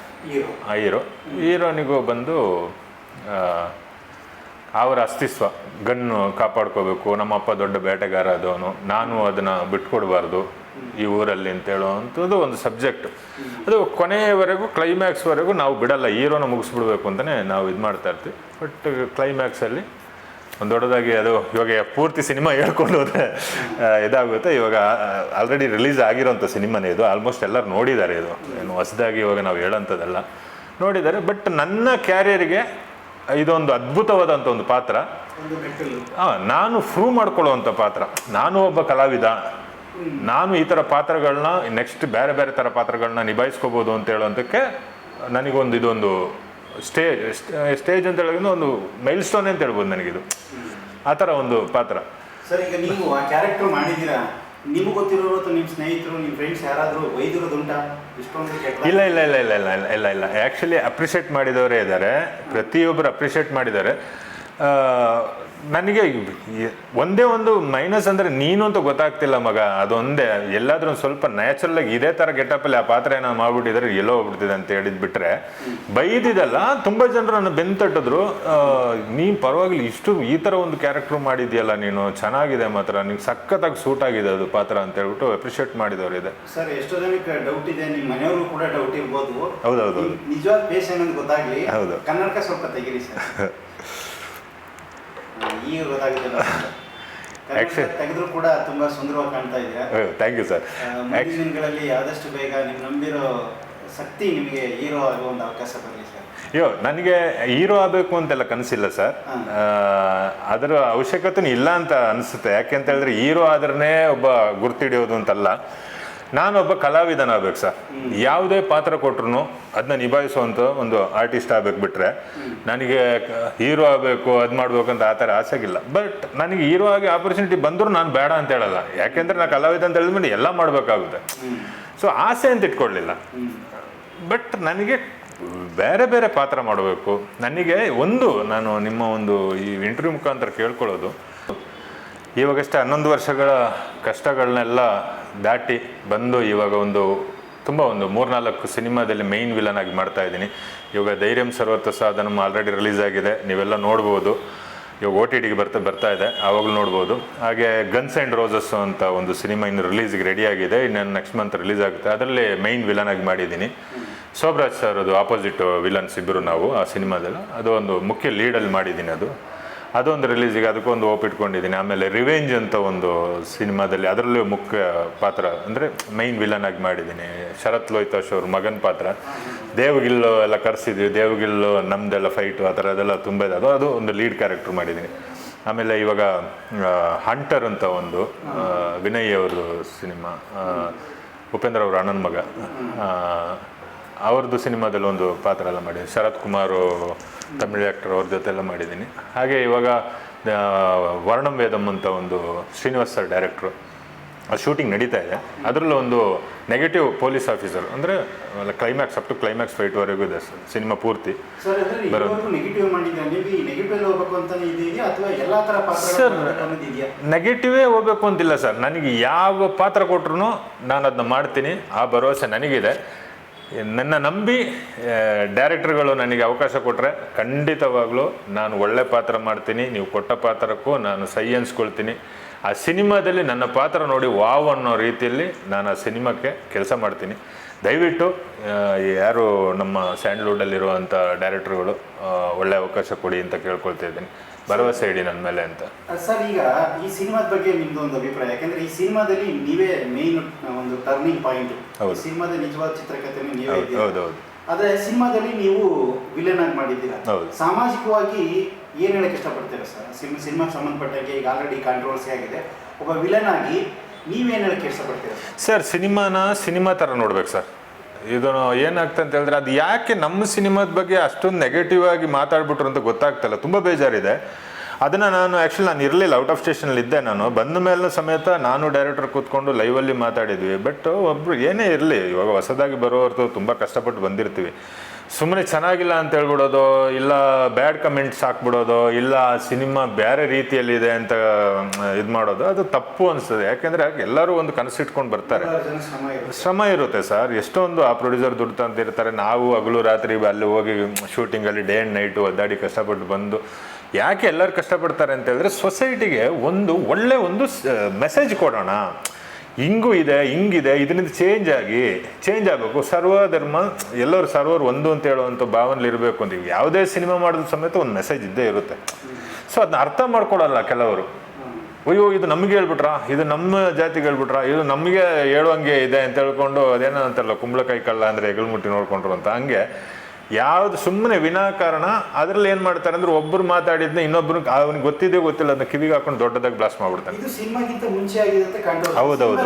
ಹೀರೋನಿಗೂ ಬಂದು ಅವರ ಅಸ್ತಿತ್ವ, ಗನ್ನು ಕಾಪಾಡ್ಕೋಬೇಕು, ನಮ್ಮಪ್ಪ ದೊಡ್ಡ ಬೇಟೆಗಾರ ಆದವನು, ನಾನು ಅದನ್ನು ಬಿಟ್ಕೊಡ್ಬಾರ್ದು ಈ ಊರಲ್ಲಿ ಅಂತ ಹೇಳುವಂಥದ್ದು ಒಂದು ಸಬ್ಜೆಕ್ಟ್. ಅದು ಕೊನೆಯವರೆಗೂ ಕ್ಲೈಮ್ಯಾಕ್ಸ್ವರೆಗೂ ನಾವು ಬಿಡಲ್ಲ, ಹೀರೋನ ಮುಗಿಸ್ಬಿಡ್ಬೇಕು ಅಂತಲೇ ನಾವು ಇದು ಮಾಡ್ತಾ ಇರ್ತೀವಿ. ಬಟ್ ಕ್ಲೈಮ್ಯಾಕ್ಸಲ್ಲಿ ಒಂದು ದೊಡ್ಡದಾಗಿ ಅದು ಇವಾಗ ಪೂರ್ತಿ ಸಿನಿಮಾ ಹೇಳ್ಕೊಂಡು ಹೋದರೆ ಇದಾಗುತ್ತೆ. ಇವಾಗ ಆಲ್ರೆಡಿ ರಿಲೀಸ್ ಆಗಿರೋಂಥ ಸಿನಿಮಾನೇ ಇದು, ಆಲ್ಮೋಸ್ಟ್ ಎಲ್ಲರೂ ನೋಡಿದ್ದಾರೆ. ಇದು ಏನು ಹೊಸದಾಗಿ ಇವಾಗ ನಾವು ಹೇಳೋಂಥದ್ದೆಲ್ಲ ನೋಡಿದ್ದಾರೆ. ಬಟ್ ನನ್ನ ಕ್ಯಾರಿಯರ್ಗೆ ಇದೊಂದು ಅದ್ಭುತವಾದಂಥ ಒಂದು ಪಾತ್ರ. ನಾನು ಪ್ರೂವ್ ಮಾಡ್ಕೊಳ್ಳುವಂಥ ಪಾತ್ರ. ನಾನು ಒಬ್ಬ ಕಲಾವಿದ, ನಾನು ಈ ಥರ ಪಾತ್ರಗಳನ್ನ ನೆಕ್ಸ್ಟ್ ಬೇರೆ ಬೇರೆ ಥರ ಪಾತ್ರಗಳನ್ನ ನಿಭಾಯಿಸ್ಕೋಬೋದು ಅಂತ ಹೇಳೋಂಥಕ್ಕೆ ನನಗೊಂದು ಇದೊಂದು ಸ್ಟೇಜ್ ಅಂತ ಹೇಳಿದ್ರೆ ಒಂದು ಮೈಲ್ ಸ್ಟೋನ್ ಅಂತ ಹೇಳ್ಬೋದು ನನಗಿದು. ಆ ಥರ ಒಂದು ಪಾತ್ರ. ಸರ್, ಈಗ ನೀವು ಆ ಕ್ಯಾರೆಕ್ಟರ್ ಮಾಡಿದ್ದೀರಾ, ನಿಮ್ಗೆ ಗೊತ್ತಿರೋರು ಅಥವಾ ನಿಮ್ಮ ಸ್ನೇಹಿತರು, ನಿಮ್ಮ ಫ್ರೆಂಡ್ಸ್ ಯಾರಾದರೂ ಬೈದಿರೋದುಂಟಾ ಇಷ್ಟೊಂದು ಕೆಟ್ಟ? ಇಲ್ಲ ಇಲ್ಲ ಇಲ್ಲ ಇಲ್ಲ ಇಲ್ಲ ಇಲ್ಲ ಇಲ್ಲ ಇಲ್ಲ ಆ್ಯಕ್ಚುಲಿ ಅಪ್ರಿಷಿಯೇಟ್ ಮಾಡಿದವರೇ ಇದ್ದಾರೆ, ಪ್ರತಿಯೊಬ್ಬರು ಅಪ್ರಿಷಿಯೇಟ್ ಮಾಡಿದ್ದಾರೆ. ನನಗೆ ಒಂದೇ ಒಂದು ಮೈನಸ್ ಅಂದರೆ ನೀನು ಅಂತ ಗೊತ್ತಾಗ್ತಿಲ್ಲ ಮಗ, ಅದೊಂದೇ. ಎಲ್ಲಾದ್ರೂ ಒಂದು ಸ್ವಲ್ಪ ನ್ಯಾಚುರಲಾಗಿ ಇದೇ ಥರ ಗೆಟಪ್ಪಲ್ಲಿ ಆ ಪಾತ್ರ ಏನೋ ಮಾಡ್ಬಿಟ್ಟಿದ್ರೆ ಎಲ್ಲೋ ಹೋಗ್ಬಿಡ್ತಿದೆ ಅಂತ ಹೇಳಿದ್ ಬಿಟ್ರೆ, ಬೈದಿದಲ್ಲ ತುಂಬ ಜನರು ನನ್ನ ಬೆನ್ನು ತಟ್ಟಿದ್ರು. ನೀನು ಪರವಾಗಿಲ್ಲ, ಇಷ್ಟು ಈ ಥರ ಒಂದು ಕ್ಯಾರೆಕ್ಟರ್ ಮಾಡಿದ್ಯಲ್ಲ ನೀನು, ಚೆನ್ನಾಗಿದೆ ಮಾತ್ರ, ನಿಂಗೆ ಸಖತ್ತಾಗಿ ಸೂಟ್ ಆಗಿದೆ ಅದು ಪಾತ್ರ ಅಂತ ಹೇಳ್ಬಿಟ್ಟು ಅಪ್ರಿಷಿಯೇಟ್ ಮಾಡಿದವರು ಇದೆ. ಸರ್, ಎಷ್ಟೋ ಜನಕ್ಕೆ ಡೌಟ್ ಇದೆ, ನಿಮ್ಮ ಮನೆಯವರು ಕೂಡ ಡೌಟ್ ಇರ್ಬೋದು. ಹೌದೌದು, ನಿಜವಾದ ಪೇಶ್ ಅನ್ನೋದು ಗೊತ್ತಾಗ್ಲಿ. ಹೌದು, ಕನ್ನಡಕ ಸ್ವಲ್ಪ ತೆಗೀರಿ ಸರ್. ಈಗ ಗೊತ್ತಾಗುತ್ತೆ. ತೆಗೆದ್ರು ಕೂಡ ತುಂಬಾ ಸುಂದರವಾಗಿ ಕಾಣ್ತಾ ಇದೆ. Thank you sir. ಮುಂದಿನ ದಿನಗಳಲ್ಲಿ ಆದಷ್ಟು ಬೇಗ ನೀವು ನಂಬಿರೋ ಶಕ್ತಿ ನಿಮಗೆ ಹೀರೋ ಆಗೋ ಒಂದು ಅವಕಾಶ ಬರಲಿ ಸರ್. ಅಯ್ಯೋ, ನನಗೆ ಹೀರೋ ಆಗಬೇಕು ಅಂತೆಲ್ಲ ಕನಸಿಲ್ಲ ಸರ್. ಅದರ ಅವಶ್ಯಕತೆ ಇಲ್ಲ ಅಂತ ಅನಿಸುತ್ತೆ. ಯಾಕೆಂತ ಹೇಳಿದ್ರೆ ಹೀರೋ ಆದ್ರೇ ಒಬ್ಬ ಗುರ್ತಿಡಿಯೋದು ಅಂತಲ್ಲ. ನಾನೊಬ್ಬ ಕಲಾವಿದನಾಗಬೇಕು ಸರ್. ಯಾವುದೇ ಪಾತ್ರ ಕೊಟ್ರು ಅದನ್ನ ನಿಭಾಯಿಸುವಂಥ ಒಂದು ಆರ್ಟಿಸ್ಟ್ ಆಗ್ಬೇಕು ಬಿಟ್ರೆ ನನಗೆ ಹೀರೋ ಆಗಬೇಕು, ಅದು ಮಾಡ್ಬೇಕು ಅಂತ ಆ ಥರ ಆಸೆಗಿಲ್ಲ. ಬಟ್ ನನಗೆ ಹೀರೋ ಆಗಿ ಆಪರ್ಚುನಿಟಿ ಬಂದರೂ ನಾನು ಬೇಡ ಅಂತ ಹೇಳಲ್ಲ. ಯಾಕೆಂದರೆ ನಾನು ಕಲಾವಿದ ಅಂತ ಹೇಳಿದ್ಮೇಲೆ ಎಲ್ಲ ಮಾಡಬೇಕಾಗುತ್ತೆ. ಸೊ ಆಸೆ ಅಂತ ಇಟ್ಕೊಳ್ಳಿಲ್ಲ. ಬಟ್ ನನಗೆ ಬೇರೆ ಬೇರೆ ಪಾತ್ರ ಮಾಡಬೇಕು. ನನಗೆ ನಾನು ನಿಮ್ಮ ಒಂದು ಈ ಇಂಟರ್ವ್ಯೂ ಮುಖಾಂತರ ಕೇಳ್ಕೊಳ್ಳೋದು, ಇವಾಗಷ್ಟೇ 11 ವರ್ಷಗಳ ಕಷ್ಟಗಳನ್ನೆಲ್ಲ ದಾಟಿ ಬಂದು ಇವಾಗ ಒಂದು 3-4 ಸಿನಿಮಾದಲ್ಲಿ ಮೈನ್ ವಿಲನ್ ಆಗಿ ಮಾಡ್ತಾ ಇದ್ದೀನಿ. ಇವಾಗ ಧೈರ್ಯಂ ಸರ್ವತ್ರ ಸಾಧನಂ ಆಲ್ರೆಡಿ ರಿಲೀಸ್ ಆಗಿದೆ, ನೀವೆಲ್ಲ ನೋಡ್ಬೋದು. ಇವಾಗ OTTಗೆ ಬರ್ತಾ ಇದೆ, ಆವಾಗಲೂ ನೋಡ್ಬೋದು. ಹಾಗೆ ಗನ್ಸ್ ಆ್ಯಂಡ್ ರೋಸಸ್ ಅಂತ ಒಂದು ಸಿನಿಮಾ ಇನ್ನು ರಿಲೀಸ್ಗೆ ರೆಡಿ ಆಗಿದೆ, ಇನ್ನು ನೆಕ್ಸ್ಟ್ ಮಂತ್ ರಿಲೀಸ್ ಆಗುತ್ತೆ. ಅದರಲ್ಲಿ ಮೈನ್ ವಿಲನ್ ಆಗಿ ಮಾಡಿದ್ದೀನಿ. ಶೋಭರಾಜ್ ಸರ್ ಅದು ಆಪೋಸಿಟ್ ವಿಲನ್ಸ್ ಇಬ್ಬರು ನಾವು ಆ ಸಿನಿಮಾದಲ್ಲಿ. ಅದು ಒಂದು ಮುಖ್ಯ ಲೀಡಲ್ಲಿ ಮಾಡಿದ್ದೀನಿ. ಅದೊಂದು ರಿಲೀಸಿಗೆ ಅದಕ್ಕೊಂದು ಇಟ್ಕೊಂಡಿದ್ದೀನಿ. ಆಮೇಲೆ ರಿವೆಂಜ್ ಅಂತ ಒಂದು ಸಿನಿಮಾದಲ್ಲಿ ಅದರಲ್ಲೂ ಮುಖ್ಯ ಪಾತ್ರ ಅಂದರೆ ಮೈನ್ ವಿಲನ್ ಆಗಿ ಮಾಡಿದ್ದೀನಿ. ಶರತ್ ಲೋಹಿತಾಶ್ ಅವ್ರ ಮಗನ ಪಾತ್ರ. ದೇವಗಿಲ್ಲು ಎಲ್ಲ ಕರೆಸಿದ್ವಿ, ದೇವಗಿಲ್ಲು ನಮ್ಮದೆಲ್ಲ ಫೈಟು ಆ ಥರ ಅದೆಲ್ಲ ತುಂಬ ಇದೆ. ಅದು ಒಂದು ಲೀಡ್ ಕ್ಯಾರೆಕ್ಟರ್ ಮಾಡಿದ್ದೀನಿ. ಆಮೇಲೆ ಇವಾಗ ಹಂಟರ್ ಅಂತ ಒಂದು ವಿನಯ್ ಅವ್ರದ್ದು ಸಿನಿಮಾ, ಉಪೇಂದ್ರ ಅವ್ರ ಅಣ್ಣನ ಮಗ, ಅವ್ರದ್ದು ಸಿನಿಮಾದಲ್ಲಿ ಒಂದು ಪಾತ್ರ ಎಲ್ಲ ಮಾಡಿದ್ದೀನಿ. ಶರತ್ ಕುಮಾರ್ ತಮಿಳ್ ಆ್ಯಕ್ಟರ್ ಅವ್ರ ಜೊತೆ ಎಲ್ಲ ಮಾಡಿದ್ದೀನಿ. ಹಾಗೆ ಇವಾಗ ವರ್ಣಂ ವೇದಂ ಅಂತ ಒಂದು ಶ್ರೀನಿವಾಸ್ ಸರ್ ಡೈರೆಕ್ಟ್ರು, ಆ ಶೂಟಿಂಗ್ ನಡೀತಾ ಇದೆ. ಅದರಲ್ಲೂ ಒಂದು ನೆಗೆಟಿವ್ ಪೊಲೀಸ್ ಆಫೀಸರ್, ಅಂದರೆ ಕ್ಲೈಮ್ಯಾಕ್ಸ್ ಅಪ್ ಟು ಕ್ಲೈಮ್ಯಾಕ್ಸ್ ಫೈಟ್ವರೆಗೂ ಇದೆ ಸರ್ ಸಿನಿಮಾ ಪೂರ್ತಿ. ಸರ್, ನೆಗೆಟಿವೇ ಹೋಗ್ಬೇಕು ಅಂತಿಲ್ಲ ಸರ್. ನನಗೆ ಯಾವ ಪಾತ್ರ ಕೊಟ್ರು ನಾನು ಅದನ್ನ ಮಾಡ್ತೀನಿ, ಆ ಭರವಸೆ ನನಗಿದೆ. ನನ್ನ ನಂಬಿ ಡೈರೆಕ್ಟರ್ಗಳು ನನಗೆ ಅವಕಾಶ ಕೊಟ್ಟರೆ ಖಂಡಿತವಾಗ್ಲೂ ನಾನು ಒಳ್ಳೆ ಪಾತ್ರ ಮಾಡ್ತೀನಿ. ನೀವು ಕೊಟ್ಟ ಪಾತ್ರಕ್ಕೂ ನಾನು ಸೈ ಅನ್ಸ್ಕೊಳ್ತೀನಿ. ಆ ಸಿನಿಮಾದಲ್ಲಿ ನನ್ನ ಪಾತ್ರ ನೋಡಿ ವಾವ್ ಅನ್ನೋ ರೀತಿಯಲ್ಲಿ ನಾನು ಆ ಸಿನಿಮಾಕ್ಕೆ ಕೆಲಸ ಮಾಡ್ತೀನಿ. ದಯವಿಟ್ಟು ಯಾರು ನಮ್ಮ ಸ್ಯಾಂಡ್ಲ್ವುಡಲ್ಲಿರುವಂಥ ಡೈರೆಕ್ಟರ್ಗಳು ಒಳ್ಳೆ ಅವಕಾಶ ಕೊಡಿ ಅಂತ ಕೇಳ್ಕೊಳ್ತಾ ಇದ್ದೀನಿ. ಭರವಸೆ ಇಡಿ ನನ್ನ ಮೇಲೆ ಅಂತ. ಸರ್, ಈಗ ಈ ಸಿನಿಮಾದ ಬಗ್ಗೆ ನಿಮ್ದು ಒಂದು ಅಭಿಪ್ರಾಯ, ಯಾಕಂದ್ರೆ ಈ ಸಿನಿಮಾದಲ್ಲಿ ನೀವೇ ಮೇನ್ ಒಂದು ಟರ್ನಿಂಗ್ ಪಾಯಿಂಟ್. ಸಿನಿಮಾದ ನಿಜವಾದ ಚಿತ್ರಕಥೆಯನ್ನು ನೀವೇ. ಹೌದೌದು. ಆದ್ರೆ ಸಿನಿಮಾದಲ್ಲಿ ನೀವು ವಿಲನ್ ಆಗಿ ಮಾಡಿದ್ದೀರಾ. ಸಾಮಾಜಿಕವಾಗಿ ಏನ್ ಹೇಳಕ್ ಇಷ್ಟಪಡ್ತೀರಾ ಸರ್? ಸಿನಿಮಾಗೆ ಸಂಬಂಧಪಟ್ಟಾಗೆ ಈಗ ಆಲ್ರೆಡಿ ಕಾಂಟ್ರವರ್ಸಿ ಆಗಿದೆ. ಒಬ್ಬ ವಿಲನ್ ಆಗಿ ನೀವೇನು ಹೇಳಕ್ಕೆ ಇಷ್ಟಪಡ್ತೀರಾ ಸರ್? ಸಿನಿಮಾ ಥರ ನೋಡ್ಬೇಕು ಸರ್. ಇದು ಏನಾಗ್ತದೆ ಅಂತ ಹೇಳಿದ್ರೆ, ಅದು ಯಾಕೆ ನಮ್ಮ ಸಿನಿಮಾದ ಬಗ್ಗೆ ಅಷ್ಟೊಂದು ನೆಗೆಟಿವ್ ಆಗಿ ಮಾತಾಡ್ಬಿಟ್ರು ಅಂತ ಗೊತ್ತಾಗ್ತಲ್ಲ. ತುಂಬ ಬೇಜಾರಿದೆ. ಅದನ್ನು ನಾನು ಇರಲಿಲ್ಲ, ಔಟ್ ಆಫ್ ಸ್ಟೇಷನಲ್ಲಿ ಇದ್ದೆ. ನಾನು ಬಂದ ಮೇಲೆ ಸಮೇತ ನಾನು ಡೈರೆಕ್ಟರ್ ಕೂತ್ಕೊಂಡು ಲೈವಲ್ಲಿ ಮಾತಾಡಿದ್ವಿ. ಬಟ್ ಒಬ್ಬರು ಏನೇ ಇರಲಿ, ಇವಾಗ ಹೊಸದಾಗಿ ಬರೋರ್ದು ತುಂಬ ಕಷ್ಟಪಟ್ಟು ಬಂದಿರ್ತೀವಿ. ಸುಮ್ಮನೆ ಚೆನ್ನಾಗಿಲ್ಲ ಅಂತ ಹೇಳ್ಬಿಡೋದು, ಇಲ್ಲ ಬ್ಯಾಡ್ ಕಮೆಂಟ್ಸ್ ಹಾಕ್ಬಿಡೋದು, ಇಲ್ಲ ಸಿನಿಮಾ ಬೇರೆ ರೀತಿಯಲ್ಲಿದೆ ಅಂತ ಇದು ಮಾಡೋದು, ಅದು ತಪ್ಪು ಅನಿಸ್ತದೆ. ಯಾಕೆಂದರೆ ಎಲ್ಲರೂ ಒಂದು ಕನಸಿಟ್ಕೊಂಡು ಬರ್ತಾರೆ. ಶ್ರಮ ಇರುತ್ತೆ ಸರ್. ಎಷ್ಟೊಂದು ಆ ಪ್ರೊಡ್ಯೂಸರ್ ದುಡ್ಡು ತಂದಿರ್ತಾರೆ. ನಾವು ಹಗಲು ರಾತ್ರಿ ಅಲ್ಲಿ ಹೋಗಿ ಶೂಟಿಂಗಲ್ಲಿ ಡೇ ಆ್ಯಂಡ್ ನೈಟು ಒದ್ದಾಡಿ ಕಷ್ಟಪಟ್ಟು ಬಂದು, ಯಾಕೆ ಎಲ್ಲರೂ ಕಷ್ಟಪಡ್ತಾರೆ ಅಂತ ಹೇಳಿದ್ರೆ, ಸೊಸೈಟಿಗೆ ಒಂದು ಒಳ್ಳೆ ಒಂದು ಮೆಸೇಜ್ ಕೊಡೋಣ. ಹಿಂಗಿದೆ, ಇದರಿಂದ ಚೇಂಜ್ ಆಗಬೇಕು. ಸರ್ವಧರ್ಮ ಎಲ್ಲರೂ ಸರ್ವರು ಒಂದು ಅಂತ ಹೇಳುವಂಥ ಭಾವನೆಯಲ್ಲಿ ಇರಬೇಕು ಅಂತ. ಯಾವುದೇ ಸಿನಿಮಾ ಮಾಡಿದ್ರು ಸಮೇತ ಒಂದು ಮೆಸೇಜ್ ಇದ್ದೇ ಇರುತ್ತೆ. ಸೊ ಅದನ್ನ ಅರ್ಥ ಮಾಡ್ಕೊಡಲ್ಲ ಕೆಲವರು. ಅಯ್ಯೋ, ಇದು ನಮಗೆ ಹೇಳ್ಬಿಟ್ರಾ, ಇದು ನಮ್ಮ ಜಾತಿಗೆ ಹೇಳ್ಬಿಟ್ರಾ, ಇದು ನಮಗೆ ಹೇಳುವಂಗೆ ಇದೆ ಅಂತ ಹೇಳ್ಕೊಂಡು, ಅದೇನೋ ಅಂತಾರಲ್ಲ, ಕುಂಬಳಕಾಯಿ ಕಳ್ಳ ಅಂದರೆ ಹೆಗಲು ಮುಟ್ಟಿ ನೋಡ್ಕೊಂಡ್ರು ಅಂತ. ಹಂಗೆ ಯಾವುದು ಸುಮ್ಮನೆ ವಿನಾಕಾರಣ ಅದರಲ್ಲಿ ಏನು ಮಾಡ್ತಾರೆ ಅಂದ್ರೆ, ಒಬ್ಬರು ಮಾತಾಡಿದ್ನ ಇನ್ನೊಬ್ರು ಅವ್ನಿಗೆ ಗೊತ್ತಿದೆ ಗೊತ್ತಿಲ್ಲ ಅದನ್ನ ಕಿವಿಗೆ ಹಾಕೊಂಡು ದೊಡ್ಡದಾಗಿ ಬ್ಲಾಸ್ಟ್ ಮಾಡ್ಬಿಡ್ತಾನೆ. ಹೌದೌದು.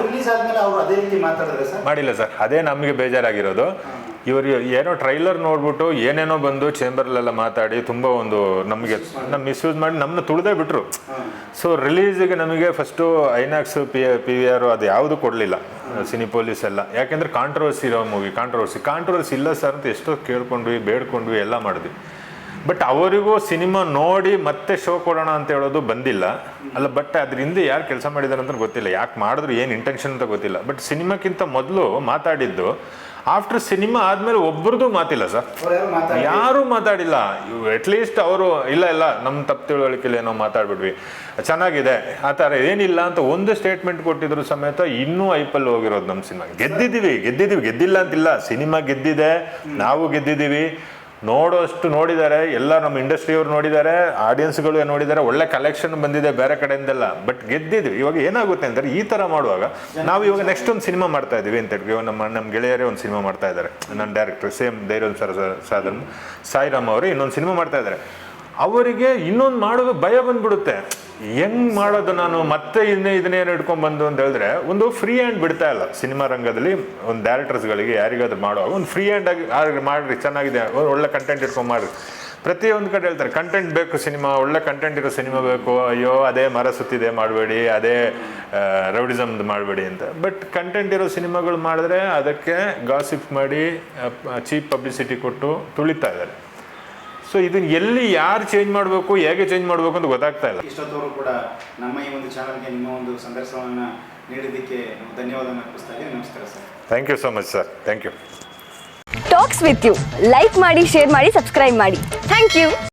ಮಾಡಿಲ್ಲ ಸರ್, ಅದೇ ನಮಗೆ ಬೇಜಾರಾಗಿರೋದು. ಇವರು ಏನೋ ಟ್ರೈಲರ್ ನೋಡ್ಬಿಟ್ಟು ಏನೇನೋ ಬಂದು ಚೇಂಬರ್ಲೆಲ್ಲ ಮಾತಾಡಿ ತುಂಬ ಒಂದು ನಮಗೆ ಮಿಸ್ಯೂಸ್ ಮಾಡಿ ನಮ್ಮನ್ನ ತುಳಿದೇ ಬಿಟ್ರು. ಸೊ ರಿಲೀಸಿಗೆ ನಮಗೆ ಫಸ್ಟು ಐನಾಕ್ಸ್ PVR ಅದು ಯಾವುದು ಕೊಡಲಿಲ್ಲ, ಸಿನಿಪೋಲಿಸ್ ಎಲ್ಲ. ಯಾಕೆಂದರೆ ಕಾಂಟ್ರವರ್ಸಿ ಇರೋ ಮೂವಿ, ಕಾಂಟ್ರವರ್ಸಿ ಇಲ್ಲ ಸರ್ ಅಂತ ಎಷ್ಟೋ ಕೇಳ್ಕೊಂಡ್ವಿ, ಬೇಡ್ಕೊಂಡ್ವಿ, ಎಲ್ಲ ಮಾಡಿದ್ವಿ. ಬಟ್ ಅವರಿಗೂ ಸಿನಿಮಾ ನೋಡಿ ಮತ್ತೆ ಶೋ ಕೊಡೋಣ ಅಂತ ಹೇಳೋದು ಬಂದಿಲ್ಲ ಅಲ್ಲ. ಬಟ್ ಅದರಿಂದ ಯಾರು ಕೆಲಸ ಮಾಡಿದಾರೆ ಅಂತ ಗೊತ್ತಿಲ್ಲ, ಯಾಕೆ ಮಾಡಿದ್ರು, ಏನು ಇಂಟೆನ್ಷನ್ ಅಂತ ಗೊತ್ತಿಲ್ಲ. ಬಟ್ ಸಿನಿಮಾಕ್ಕಿಂತ ಮೊದಲು ಮಾತಾಡಿದ್ದು, ಆಫ್ಟರ್ ಸಿನಿಮಾ ಆದಮೇಲೆ ಒಬ್ಬರದು ಮಾತಿಲ್ಲ ಸರ್, ಯಾರೂ ಮಾತಾಡಿಲ್ಲ. ಅಟ್ಲೀಸ್ಟ್ ಅವರು ಇಲ್ಲ ನಮ್ಮ ತಪ್ಪು ತಿಳುವಳಿಕೆಯಲ್ಲಿ ಏನೋ ಮಾತಾಡ್ಬಿಟ್ವಿ, ಚೆನ್ನಾಗಿದೆ ಆ ಥರ ಏನಿಲ್ಲ ಅಂತ ಒಂದು ಸ್ಟೇಟ್ಮೆಂಟ್ ಕೊಟ್ಟಿದ್ರು ಸಮೇತ ಇನ್ನೂ ಐಪಲ್ಲಿ ಹೋಗಿರೋದು ನಮ್ಮ ಸಿನಿಮಾ. ಗೆದ್ದಿದ್ದೀವಿ, ಗೆದ್ದಿಲ್ಲ ಅಂತಿಲ್ಲ, ಸಿನಿಮಾ ಗೆದ್ದಿದೆ, ನಾವು ಗೆದ್ದಿದ್ದೀವಿ. ನೋಡೋಷ್ಟು ನೋಡಿದ್ದಾರೆ, ಎಲ್ಲ ನಮ್ಮ ಇಂಡಸ್ಟ್ರಿಯವ್ರು ನೋಡಿದ್ದಾರೆ, ಆಡಿಯನ್ಸ್ಗಳು ನೋಡಿದ್ದಾರೆ, ಒಳ್ಳೆ ಕಲೆಕ್ಷನ್ ಬಂದಿದೆ ಬೇರೆ ಕಡೆಯಿಂದೆಲ್ಲ. ಬಟ್ ಗೆದ್ದಿದ್ವಿ. ಇವಾಗ ಏನಾಗುತ್ತೆ ಅಂದರೆ ಈ ಥರ ಮಾಡುವಾಗ ನಾವು ಇವಾಗ ನೆಕ್ಸ್ಟ್ ಒಂದು ಸಿನಿಮಾ ಮಾಡ್ತಾ ಇದ್ದೀವಿ ಅಂತ ಹೇಳಿ, ನಮ್ಮ ಗೆಳೆಯರೇ ಒಂದು ಸಿನಿಮಾ ಮಾಡ್ತಾ ಇದ್ದಾರೆ, ನನ್ನ ಡೈರೆಕ್ಟರ್ ಸೇಮ್ ಧೈರ್ಯ ಸಾಯಿರಾಮ್ ಅವರು ಇನ್ನೊಂದು ಸಿನಿಮಾ ಮಾಡ್ತಾ ಇದ್ದಾರೆ. ಅವರಿಗೆ ಇನ್ನೊಂದು ಮಾಡೋದು ಭಯ ಬಂದ್ಬಿಡುತ್ತೆ, ಹೆಂಗ್ ಮಾಡೋದು ನಾನು ಮತ್ತೆ ಇದನ್ನೇನು ಇಟ್ಕೊಂಡ್ಬಂದು ಅಂತ ಹೇಳಿದ್ರೆ ಒಂದು ಫ್ರೀ ಹ್ಯಾಂಡ್ ಬಿಡ್ತಾ ಇಲ್ಲ ಸಿನಿಮಾ ರಂಗದಲ್ಲಿ. ಒಂದು ಡೈರೆಕ್ಟರ್ಸ್ಗಳಿಗೆ ಯಾರಿಗಾದ್ರೂ ಮಾಡುವಾಗ ಒಂದು ಫ್ರೀ ಹ್ಯಾಂಡ್ ಆಗಿ ಮಾಡಿರಿ, ಚೆನ್ನಾಗಿದೆ, ಒಳ್ಳೆ ಕಂಟೆಂಟ್ ಇಟ್ಕೊಂಡು ಮಾಡಿರಿ. ಪ್ರತಿಯೊಂದು ಕಡೆ ಹೇಳ್ತಾರೆ ಕಂಟೆಂಟ್ ಬೇಕು, ಸಿನಿಮಾ ಒಳ್ಳೆ ಕಂಟೆಂಟ್ ಇರೋ ಸಿನಿಮಾ ಬೇಕು, ಅಯ್ಯೋ ಅದೇ ಮರ ಸುತ್ತಿದೆ ಮಾಡಬೇಡಿ, ಅದೇ ರೌಡಿಸಮ್ದು ಮಾಡಬೇಡಿ ಅಂತ. ಬಟ್ ಕಂಟೆಂಟ್ ಇರೋ ಸಿನಿಮಾಗಳು ಮಾಡಿದ್ರೆ ಅದಕ್ಕೆ ಗಾಸಿಪ್ ಮಾಡಿ ಚೀಪ್ ಪಬ್ಲಿಸಿಟಿ ಕೊಟ್ಟು ತುಳಿತಾ ಇದ್ದಾರೆ. ಸೊ ಇದನ್ನ ಎಲ್ಲಿ ಯಾರು ಚೇಂಜ್ ಮಾಡಬೇಕು, ಹೇಗೆ ಚೇಂಜ್ ಮಾಡಬೇಕು ಅಂತ ಗೊತ್ತಾಗ್ತಾ ಇಲ್ಲ. ಇಷ್ಟೊತ್ತವರು ಕೂಡ ನಮ್ಮ ಈ ಒಂದು ಚಾನಲ್ಗೆ ನಿಮ್ಮ ಒಂದು ಸಂದರ್ಶನವನ್ನು ನೀಡಿದ್ದಕ್ಕೆ ಧನ್ಯವಾದವನ್ನು ಅರ್ಪಿಸ್ತಾ ಇದ್ದೀನಿ. ನಮಸ್ಕಾರ sir. Thank you so much sir, thank you. Talks with you like ಮಾಡಿ, ಶೇರ್ ಮಾಡಿ, ಸಬ್ಸ್ಕ್ರೈಬ್ ಮಾಡಿ. Thank you.